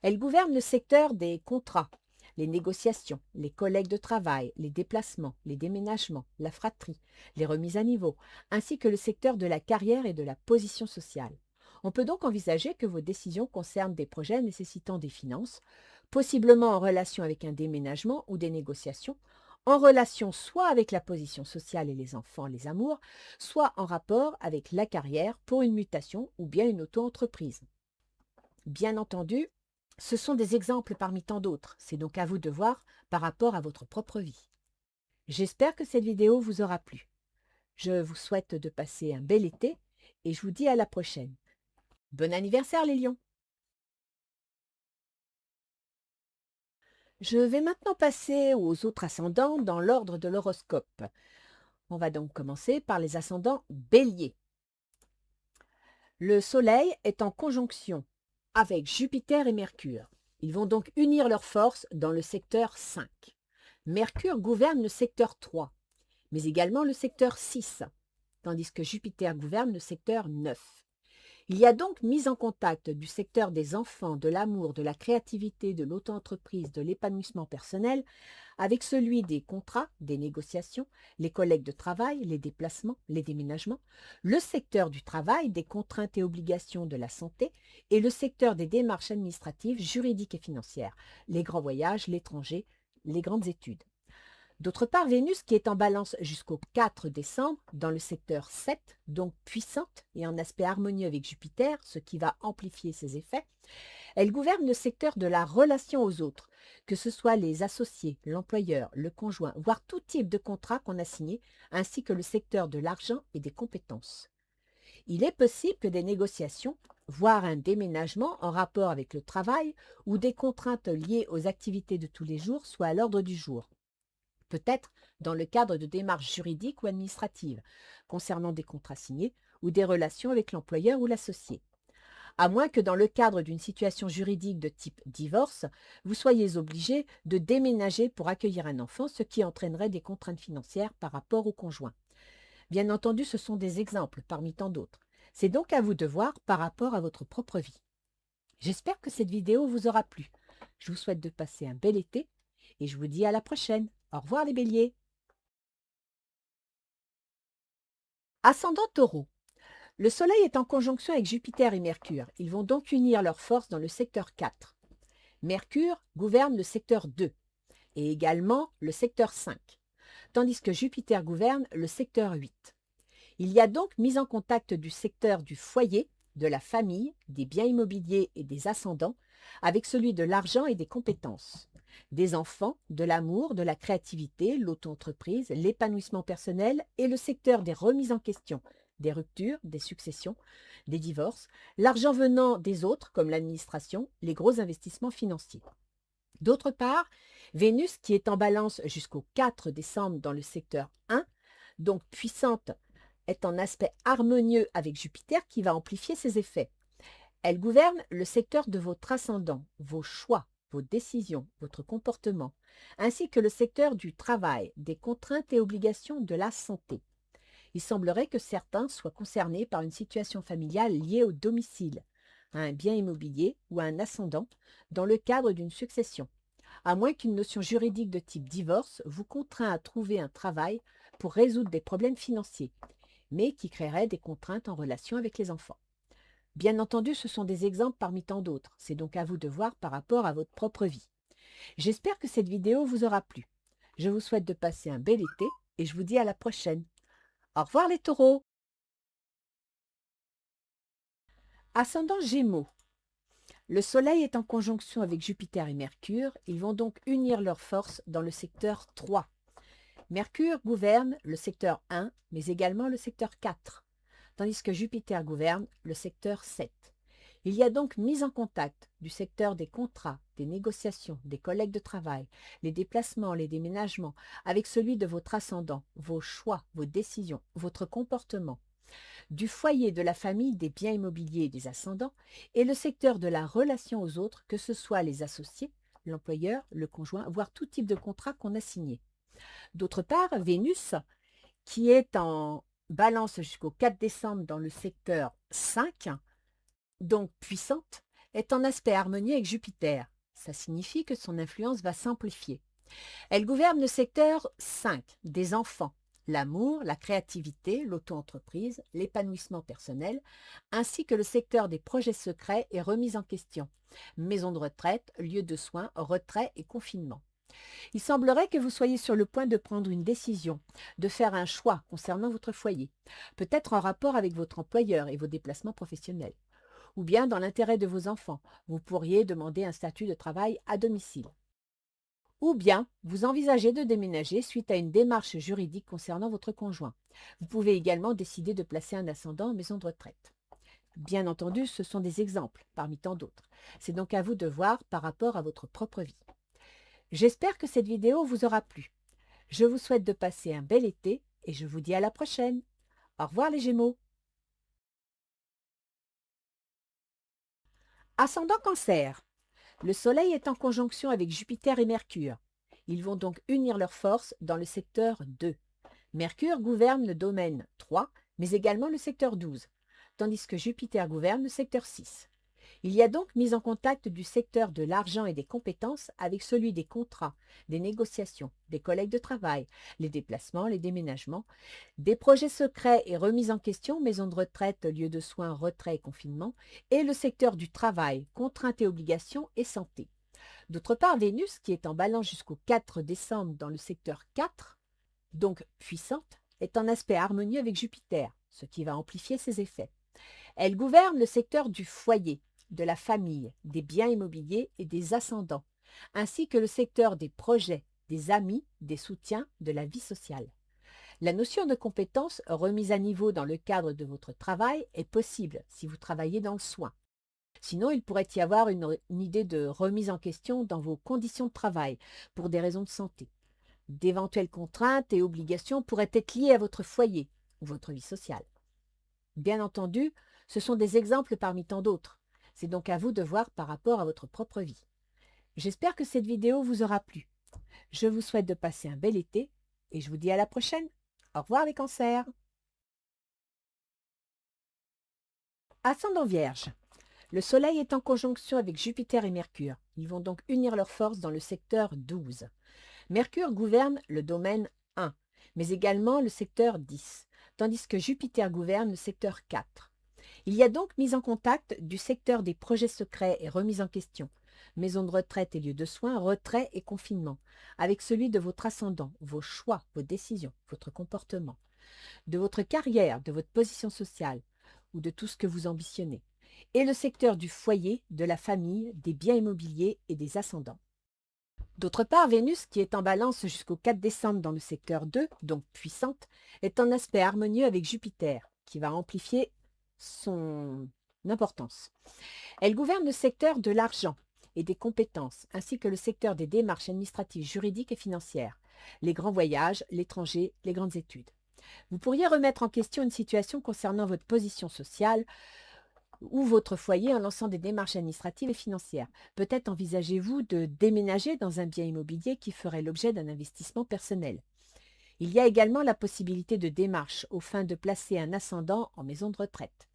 elle gouverne le secteur des contrats, les négociations, les collègues de travail, les déplacements, les déménagements, la fratrie, les remises à niveau, ainsi que le secteur de la carrière et de la position sociale. On peut donc envisager que vos décisions concernent des projets nécessitant des finances, possiblement en relation avec un déménagement ou des négociations, en relation soit avec la position sociale et les enfants, les amours, soit en rapport avec la carrière pour une mutation ou bien une auto-entreprise. Bien entendu, ce sont des exemples parmi tant d'autres, c'est donc à vous de voir par rapport à votre propre vie. J'espère que cette vidéo vous aura plu. Je vous souhaite de passer un bel été et je vous dis à la prochaine. Bon anniversaire les lions! Je vais maintenant passer aux autres ascendants dans l'ordre de l'horoscope. On va donc commencer par les ascendants béliers. Le Soleil est en conjonction avec Jupiter et Mercure. Ils vont donc unir leurs forces dans le secteur 5. Mercure gouverne le secteur 3, mais également le secteur 6, tandis que Jupiter gouverne le secteur 9. Il y a donc mise en contact du secteur des enfants, de l'amour, de la créativité, de l'auto-entreprise, de l'épanouissement personnel, avec celui des contrats, des négociations, les collègues de travail, les déplacements, les déménagements, le secteur du travail, des contraintes et obligations de la santé, et le secteur des démarches administratives, juridiques et financières, les grands voyages, l'étranger, les grandes études. D'autre part, Vénus, qui est en balance jusqu'au 4 décembre, dans le secteur 7, donc puissante et en aspect harmonieux avec Jupiter, ce qui va amplifier ses effets, elle gouverne le secteur de la relation aux autres, que ce soit les associés, l'employeur, le conjoint, voire tout type de contrat qu'on a signé, ainsi que le secteur de l'argent et des compétences. Il est possible que des négociations, voire un déménagement en rapport avec le travail ou des contraintes liées aux activités de tous les jours soient à l'ordre du jour. Peut-être dans le cadre de démarches juridiques ou administratives, concernant des contrats signés ou des relations avec l'employeur ou l'associé. À moins que dans le cadre d'une situation juridique de type divorce, vous soyez obligé de déménager pour accueillir un enfant, ce qui entraînerait des contraintes financières par rapport au conjoint. Bien entendu, ce sont des exemples parmi tant d'autres. C'est donc à vous de voir par rapport à votre propre vie. J'espère que cette vidéo vous aura plu. Je vous souhaite de passer un bel été et je vous dis à la prochaine. Au revoir les béliers. Ascendant Taureau. Le Soleil est en conjonction avec Jupiter et Mercure. Ils vont donc unir leurs forces dans le secteur 4. Mercure gouverne le secteur 2 et également le secteur 5, tandis que Jupiter gouverne le secteur 8. Il y a donc mise en contact du secteur du foyer, de la famille, des biens immobiliers et des ascendants, avec celui de l'argent et des compétences, des enfants, de l'amour, de la créativité, l'auto-entreprise, l'épanouissement personnel et le secteur des remises en question, des ruptures, des successions, des divorces, l'argent venant des autres comme l'administration, les gros investissements financiers. D'autre part, Vénus, qui est en balance jusqu'au 4 décembre dans le secteur 1, donc puissante, est en aspect harmonieux avec Jupiter qui va amplifier ses effets. Elle gouverne le secteur de votre ascendant, vos choix, vos décisions, votre comportement, ainsi que le secteur du travail, des contraintes et obligations de la santé. Il semblerait que certains soient concernés par une situation familiale liée au domicile, à un bien immobilier ou à un ascendant dans le cadre d'une succession, à moins qu'une notion juridique de type divorce vous contraint à trouver un travail pour résoudre des problèmes financiers, mais qui créerait des contraintes en relation avec les enfants. Bien entendu, ce sont des exemples parmi tant d'autres, c'est donc à vous de voir par rapport à votre propre vie. J'espère que cette vidéo vous aura plu. Je vous souhaite de passer un bel été et je vous dis à la prochaine. Au revoir les taureaux! Ascendant Gémeaux. Le Soleil est en conjonction avec Jupiter et Mercure, ils vont donc unir leurs forces dans le secteur 3. Mercure gouverne le secteur 1, mais également le secteur 4, tandis que Jupiter gouverne le secteur 7. Il y a donc mise en contact du secteur des contrats, des négociations, des collègues de travail, les déplacements, les déménagements, avec celui de votre ascendant, vos choix, vos décisions, votre comportement, du foyer, de la famille, des biens immobiliers et des ascendants, et le secteur de la relation aux autres, que ce soit les associés, l'employeur, le conjoint, voire tout type de contrat qu'on a signé. D'autre part, Vénus, qui est en balance jusqu'au 4 décembre dans le secteur 5, donc puissante, est en aspect harmonieux avec Jupiter. Ça signifie que son influence va s'amplifier. Elle gouverne le secteur 5, des enfants, l'amour, la créativité, l'auto-entreprise, l'épanouissement personnel, ainsi que le secteur des projets secrets et remise en question, maison de retraite, lieu de soins, retrait et confinement. Il semblerait que vous soyez sur le point de prendre une décision, de faire un choix concernant votre foyer, peut-être en rapport avec votre employeur et vos déplacements professionnels, ou bien dans l'intérêt de vos enfants. Vous pourriez demander un statut de travail à domicile. Ou bien vous envisagez de déménager suite à une démarche juridique concernant votre conjoint. Vous pouvez également décider de placer un ascendant en maison de retraite. Bien entendu, ce sont des exemples parmi tant d'autres. C'est donc à vous de voir par rapport à votre propre vie. J'espère que cette vidéo vous aura plu. Je vous souhaite de passer un bel été et je vous dis à la prochaine. Au revoir les Gémeaux. Ascendant Cancer. Le Soleil est en conjonction avec Jupiter et Mercure. Ils vont donc unir leurs forces dans le secteur 2. Mercure gouverne le domaine 3, mais également le secteur 12, tandis que Jupiter gouverne le secteur 6. Il y a donc mise en contact du secteur de l'argent et des compétences avec celui des contrats, des négociations, des collègues de travail, les déplacements, les déménagements, des projets secrets et remises en question, maison de retraite, lieu de soins, retrait et confinement, et le secteur du travail, contraintes et obligations et santé. D'autre part, Vénus, qui est en balance jusqu'au 4 décembre dans le secteur 4, donc puissante, est en aspect harmonieux avec Jupiter, ce qui va amplifier ses effets. Elle gouverne le secteur du foyer, de la famille, des biens immobiliers et des ascendants, ainsi que le secteur des projets, des amis, des soutiens, de la vie sociale. La notion de compétence remise à niveau dans le cadre de votre travail est possible si vous travaillez dans le soin. Sinon, il pourrait y avoir une idée de remise en question dans vos conditions de travail pour des raisons de santé. D'éventuelles contraintes et obligations pourraient être liées à votre foyer ou votre vie sociale. Bien entendu, ce sont des exemples parmi tant d'autres. C'est donc à vous de voir par rapport à votre propre vie. J'espère que cette vidéo vous aura plu. Je vous souhaite de passer un bel été et je vous dis à la prochaine. Au revoir les cancers. Ascendant Vierge. Le Soleil est en conjonction avec Jupiter et Mercure. Ils vont donc unir leurs forces dans le secteur 12. Mercure gouverne le domaine 1, mais également le secteur 10, tandis que Jupiter gouverne le secteur 4. Il y a donc mise en contact du secteur des projets secrets et remise en question, maison de retraite et lieu de soins, retrait et confinement, avec celui de votre ascendant, vos choix, vos décisions, votre comportement, de votre carrière, de votre position sociale ou de tout ce que vous ambitionnez, et le secteur du foyer, de la famille, des biens immobiliers et des ascendants. D'autre part, Vénus, qui est en balance jusqu'au 4 décembre dans le secteur 2, donc puissante, est en aspect harmonieux avec Jupiter, qui va amplifier son importance. Elle gouverne le secteur de l'argent et des compétences, ainsi que le secteur des démarches administratives, juridiques et financières, les grands voyages, l'étranger, les grandes études. Vous pourriez remettre en question une situation concernant votre position sociale ou votre foyer en lançant des démarches administratives et financières. Peut-être envisagez-vous de déménager dans un bien immobilier qui ferait l'objet d'un investissement personnel. Il y a également la possibilité de démarches aux fins de placer un ascendant en maison de retraite.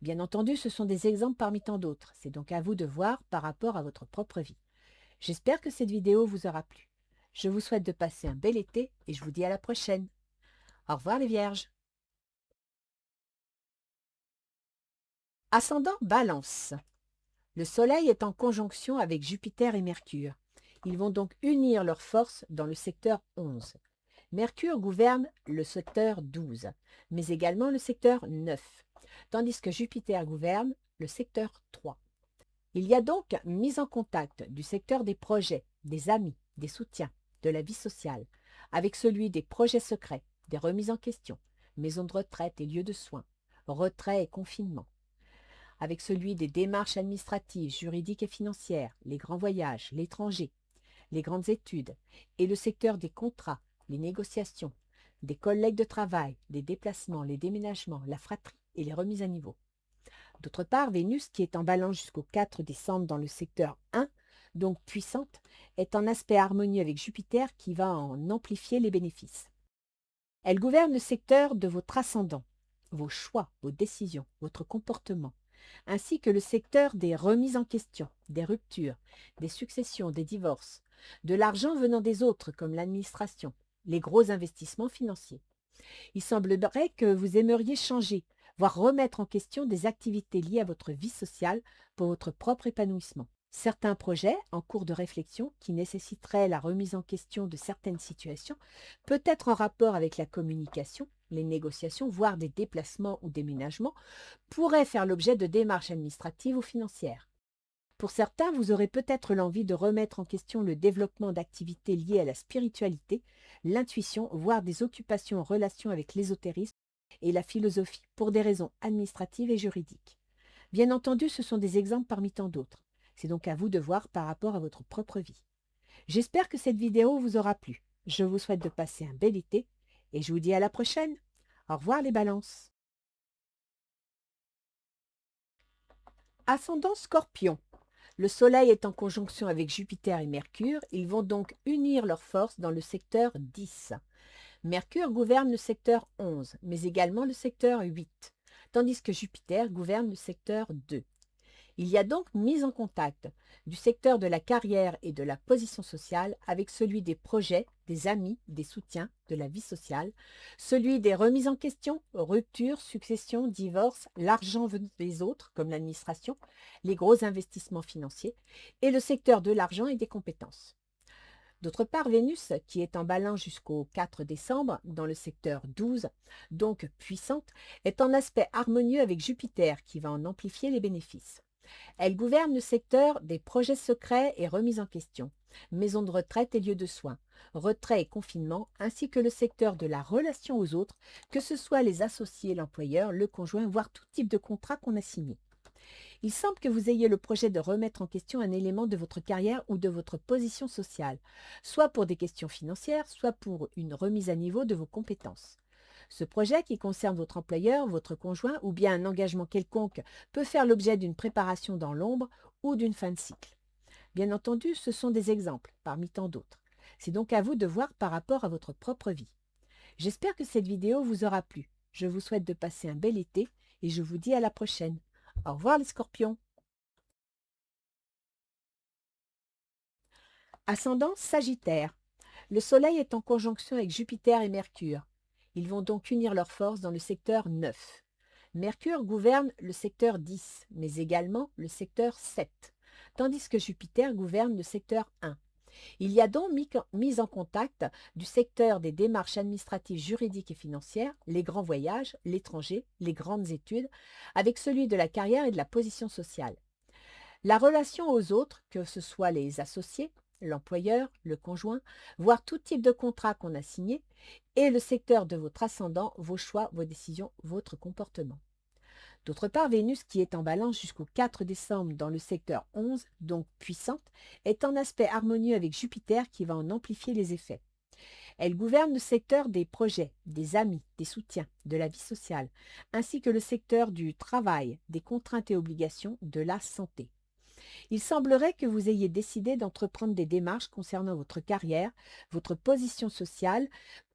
Bien entendu, ce sont des exemples parmi tant d'autres. C'est donc à vous de voir par rapport à votre propre vie. J'espère que cette vidéo vous aura plu. Je vous souhaite de passer un bel été et je vous dis à la prochaine. Au revoir les Vierges. Ascendant Balance. Le Soleil est en conjonction avec Jupiter et Mercure. Ils vont donc unir leurs forces dans le secteur 11. Mercure gouverne le secteur 12, mais également le secteur 9, tandis que Jupiter gouverne le secteur 3. Il y a donc mise en contact du secteur des projets, des amis, des soutiens, de la vie sociale, avec celui des projets secrets, des remises en question, maisons de retraite et lieux de soins, retrait et confinement, avec celui des démarches administratives, juridiques et financières, les grands voyages, l'étranger, les grandes études, et le secteur des contrats, les négociations, des collègues de travail, les déplacements, les déménagements, la fratrie et les remises à niveau. D'autre part, Vénus, qui est en balance jusqu'au 4 décembre dans le secteur 1, donc puissante, est en aspect harmonieux avec Jupiter qui va en amplifier les bénéfices. Elle gouverne le secteur de votre ascendant, vos choix, vos décisions, votre comportement, ainsi que le secteur des remises en question, des ruptures, des successions, des divorces, de l'argent venant des autres comme l'administration, les gros investissements financiers. Il semblerait que vous aimeriez changer, voire remettre en question des activités liées à votre vie sociale pour votre propre épanouissement. Certains projets en cours de réflexion qui nécessiteraient la remise en question de certaines situations, peut-être en rapport avec la communication, les négociations, voire des déplacements ou déménagements, pourraient faire l'objet de démarches administratives ou financières. Pour certains, vous aurez peut-être l'envie de remettre en question le développement d'activités liées à la spiritualité, l'intuition, voire des occupations en relation avec l'ésotérisme et la philosophie pour des raisons administratives et juridiques. Bien entendu, ce sont des exemples parmi tant d'autres. C'est donc à vous de voir par rapport à votre propre vie. J'espère que cette vidéo vous aura plu. Je vous souhaite de passer un bel été et je vous dis à la prochaine. Au revoir les balances. Ascendant Scorpion. Le Soleil est en conjonction avec Jupiter et Mercure, ils vont donc unir leurs forces dans le secteur 10. Mercure gouverne le secteur 11, mais également le secteur 8, tandis que Jupiter gouverne le secteur 2. Il y a donc mise en contact du secteur de la carrière et de la position sociale avec celui des projets, des amis, des soutiens, de la vie sociale, celui des remises en question, ruptures, successions, divorces, l'argent venu des autres, comme l'administration, les gros investissements financiers, et le secteur de l'argent et des compétences. D'autre part, Vénus, qui est en balance jusqu'au 4 décembre, dans le secteur 12, donc puissante, est en aspect harmonieux avec Jupiter, qui va en amplifier les bénéfices. Elle gouverne le secteur des projets secrets et remises en question, maisons de retraite et lieux de soins, retrait et confinement, ainsi que le secteur de la relation aux autres, que ce soit les associés, l'employeur, le conjoint, voire tout type de contrat qu'on a signé. Il semble que vous ayez le projet de remettre en question un élément de votre carrière ou de votre position sociale, soit pour des questions financières, soit pour une remise à niveau de vos compétences. Ce projet qui concerne votre employeur, votre conjoint ou bien un engagement quelconque peut faire l'objet d'une préparation dans l'ombre ou d'une fin de cycle. Bien entendu, ce sont des exemples parmi tant d'autres. C'est donc à vous de voir par rapport à votre propre vie. J'espère que cette vidéo vous aura plu. Je vous souhaite de passer un bel été et je vous dis à la prochaine. Au revoir les scorpions. Ascendant Sagittaire. Le Soleil est en conjonction avec Jupiter et Mercure. Ils vont donc unir leurs forces dans le secteur 9. Mercure gouverne le secteur 10, mais également le secteur 7, tandis que Jupiter gouverne le secteur 1. Il y a donc mise en contact du secteur des démarches administratives, juridiques et financières, les grands voyages, l'étranger, les grandes études, avec celui de la carrière et de la position sociale. La relation aux autres, que ce soit les associés, l'employeur, le conjoint, voire tout type de contrat qu'on a signé, et le secteur de votre ascendant, vos choix, vos décisions, votre comportement. D'autre part, Vénus, qui est en balance jusqu'au 4 décembre dans le secteur 11, donc puissante, est en aspect harmonieux avec Jupiter qui va en amplifier les effets. Elle gouverne le secteur des projets, des amis, des soutiens, de la vie sociale, ainsi que le secteur du travail, des contraintes et obligations, de la santé. Il semblerait que vous ayez décidé d'entreprendre des démarches concernant votre carrière, votre position sociale.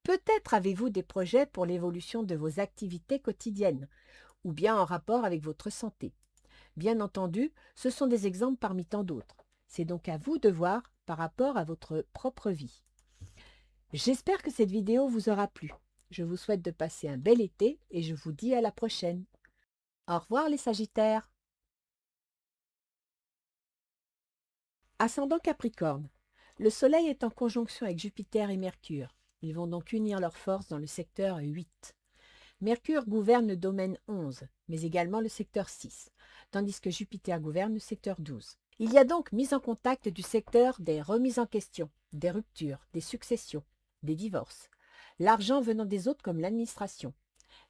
Peut-être avez-vous des projets pour l'évolution de vos activités quotidiennes, ou bien en rapport avec votre santé. Bien entendu, ce sont des exemples parmi tant d'autres. C'est donc à vous de voir par rapport à votre propre vie. J'espère que cette vidéo vous aura plu. Je vous souhaite de passer un bel été et je vous dis à la prochaine. Au revoir les Sagittaires. Ascendant Capricorne. Le Soleil est en conjonction avec Jupiter et Mercure. Ils vont donc unir leurs forces dans le secteur 8. Mercure gouverne le domaine 11, mais également le secteur 6, tandis que Jupiter gouverne le secteur 12. Il y a donc mise en contact du secteur des remises en question, des ruptures, des successions, des divorces, l'argent venant des autres comme l'administration,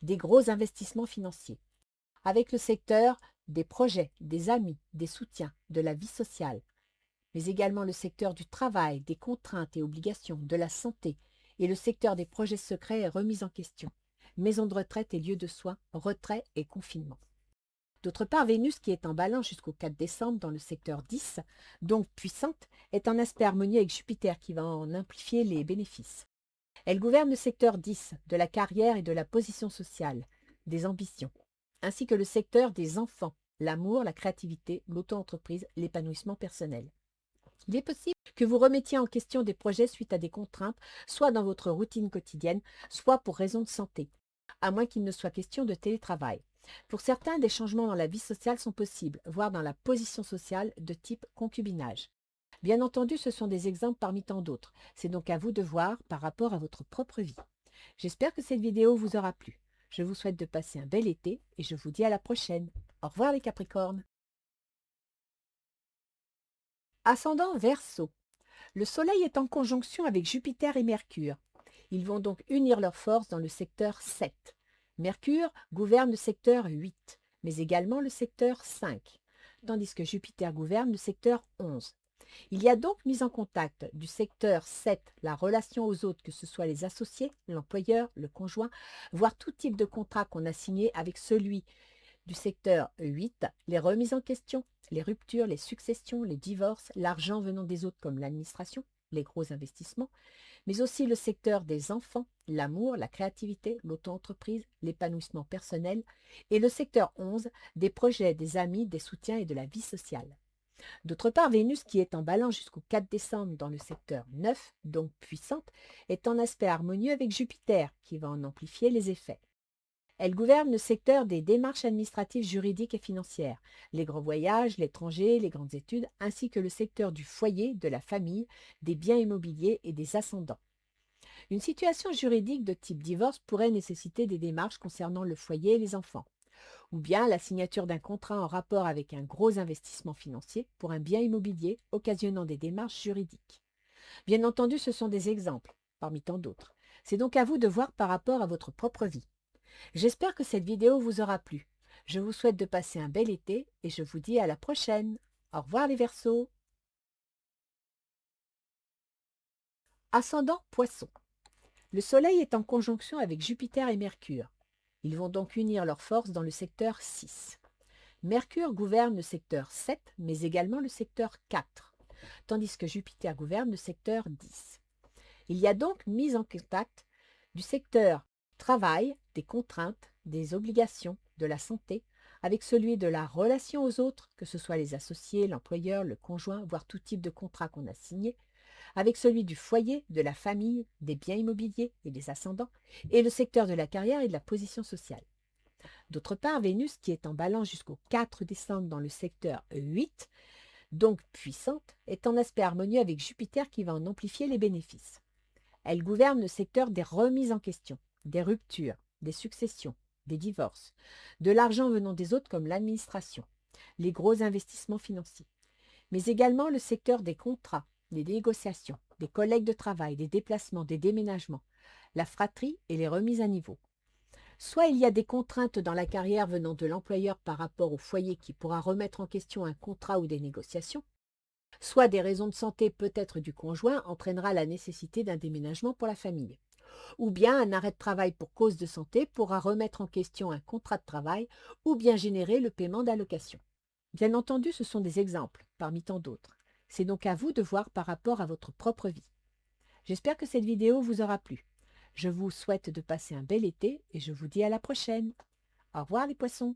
des gros investissements financiers, avec le secteur des projets, des amis, des soutiens, de la vie sociale, mais également le secteur du travail, des contraintes et obligations, de la santé, et le secteur des projets secrets et remises en question, maison de retraite et lieux de soins, retrait et confinement. D'autre part, Vénus, qui est en Balance jusqu'au 4 décembre dans le secteur 10, donc puissante, est en aspect harmonieux avec Jupiter qui va en amplifier les bénéfices. Elle gouverne le secteur 10 de la carrière et de la position sociale, des ambitions, ainsi que le secteur des enfants, l'amour, la créativité, l'auto-entreprise, l'épanouissement personnel. Il est possible que vous remettiez en question des projets suite à des contraintes, soit dans votre routine quotidienne, soit pour raison de santé, à moins qu'il ne soit question de télétravail. Pour certains, des changements dans la vie sociale sont possibles, voire dans la position sociale de type concubinage. Bien entendu, ce sont des exemples parmi tant d'autres. C'est donc à vous de voir par rapport à votre propre vie. J'espère que cette vidéo vous aura plu. Je vous souhaite de passer un bel été et je vous dis à la prochaine. Au revoir les Capricornes. Ascendant Verseau. Le Soleil est en conjonction avec Jupiter et Mercure. Ils vont donc unir leurs forces dans le secteur 7. Mercure gouverne le secteur 8, mais également le secteur 5, tandis que Jupiter gouverne le secteur 11. Il y a donc mise en contact du secteur 7, la relation aux autres, que ce soit les associés, l'employeur, le conjoint, voire tout type de contrat qu'on a signé avec celui du secteur 8, les remises en question, les ruptures, les successions, les divorces, l'argent venant des autres comme l'administration, les gros investissements, mais aussi le secteur des enfants, l'amour, la créativité, l'auto-entreprise, l'épanouissement personnel, et le secteur 11, des projets, des amis, des soutiens et de la vie sociale. D'autre part, Vénus, qui est en Balance jusqu'au 4 décembre dans le secteur 9, donc puissante, est en aspect harmonieux avec Jupiter, qui va en amplifier les effets. Elle gouverne le secteur des démarches administratives, juridiques et financières, les grands voyages, l'étranger, les grandes études, ainsi que le secteur du foyer, de la famille, des biens immobiliers et des ascendants. Une situation juridique de type divorce pourrait nécessiter des démarches concernant le foyer et les enfants, ou bien la signature d'un contrat en rapport avec un gros investissement financier pour un bien immobilier occasionnant des démarches juridiques. Bien entendu, ce sont des exemples, parmi tant d'autres. C'est donc à vous de voir par rapport à votre propre vie. J'espère que cette vidéo vous aura plu. Je vous souhaite de passer un bel été et je vous dis à la prochaine. Au revoir les Verseaux. Ascendant Poisson. Le Soleil est en conjonction avec Jupiter et Mercure. Ils vont donc unir leurs forces dans le secteur 6. Mercure gouverne le secteur 7, mais également le secteur 4, tandis que Jupiter gouverne le secteur 10. Il y a donc mise en contact du secteur travail, des contraintes, des obligations, de la santé, avec celui de la relation aux autres, que ce soit les associés, l'employeur, le conjoint, voire tout type de contrat qu'on a signé, avec celui du foyer, de la famille, des biens immobiliers et des ascendants, et le secteur de la carrière et de la position sociale. D'autre part, Vénus, qui est en Balance jusqu'au 4 décembre dans le secteur 8, donc puissante, est en aspect harmonieux avec Jupiter qui va en amplifier les bénéfices. Elle gouverne le secteur des remises en question, des ruptures, des successions, des divorces, de l'argent venant des autres comme l'administration, les gros investissements financiers, mais également le secteur des contrats, des négociations, des collègues de travail, des déplacements, des déménagements, la fratrie et les remises à niveau. Soit il y a des contraintes dans la carrière venant de l'employeur par rapport au foyer qui pourra remettre en question un contrat ou des négociations, soit des raisons de santé peut-être du conjoint entraînera la nécessité d'un déménagement pour la famille, ou bien un arrêt de travail pour cause de santé pourra remettre en question un contrat de travail ou bien générer le paiement d'allocations. Bien entendu, ce sont des exemples, parmi tant d'autres. C'est donc à vous de voir par rapport à votre propre vie. J'espère que cette vidéo vous aura plu. Je vous souhaite de passer un bel été et je vous dis à la prochaine. Au revoir les poissons.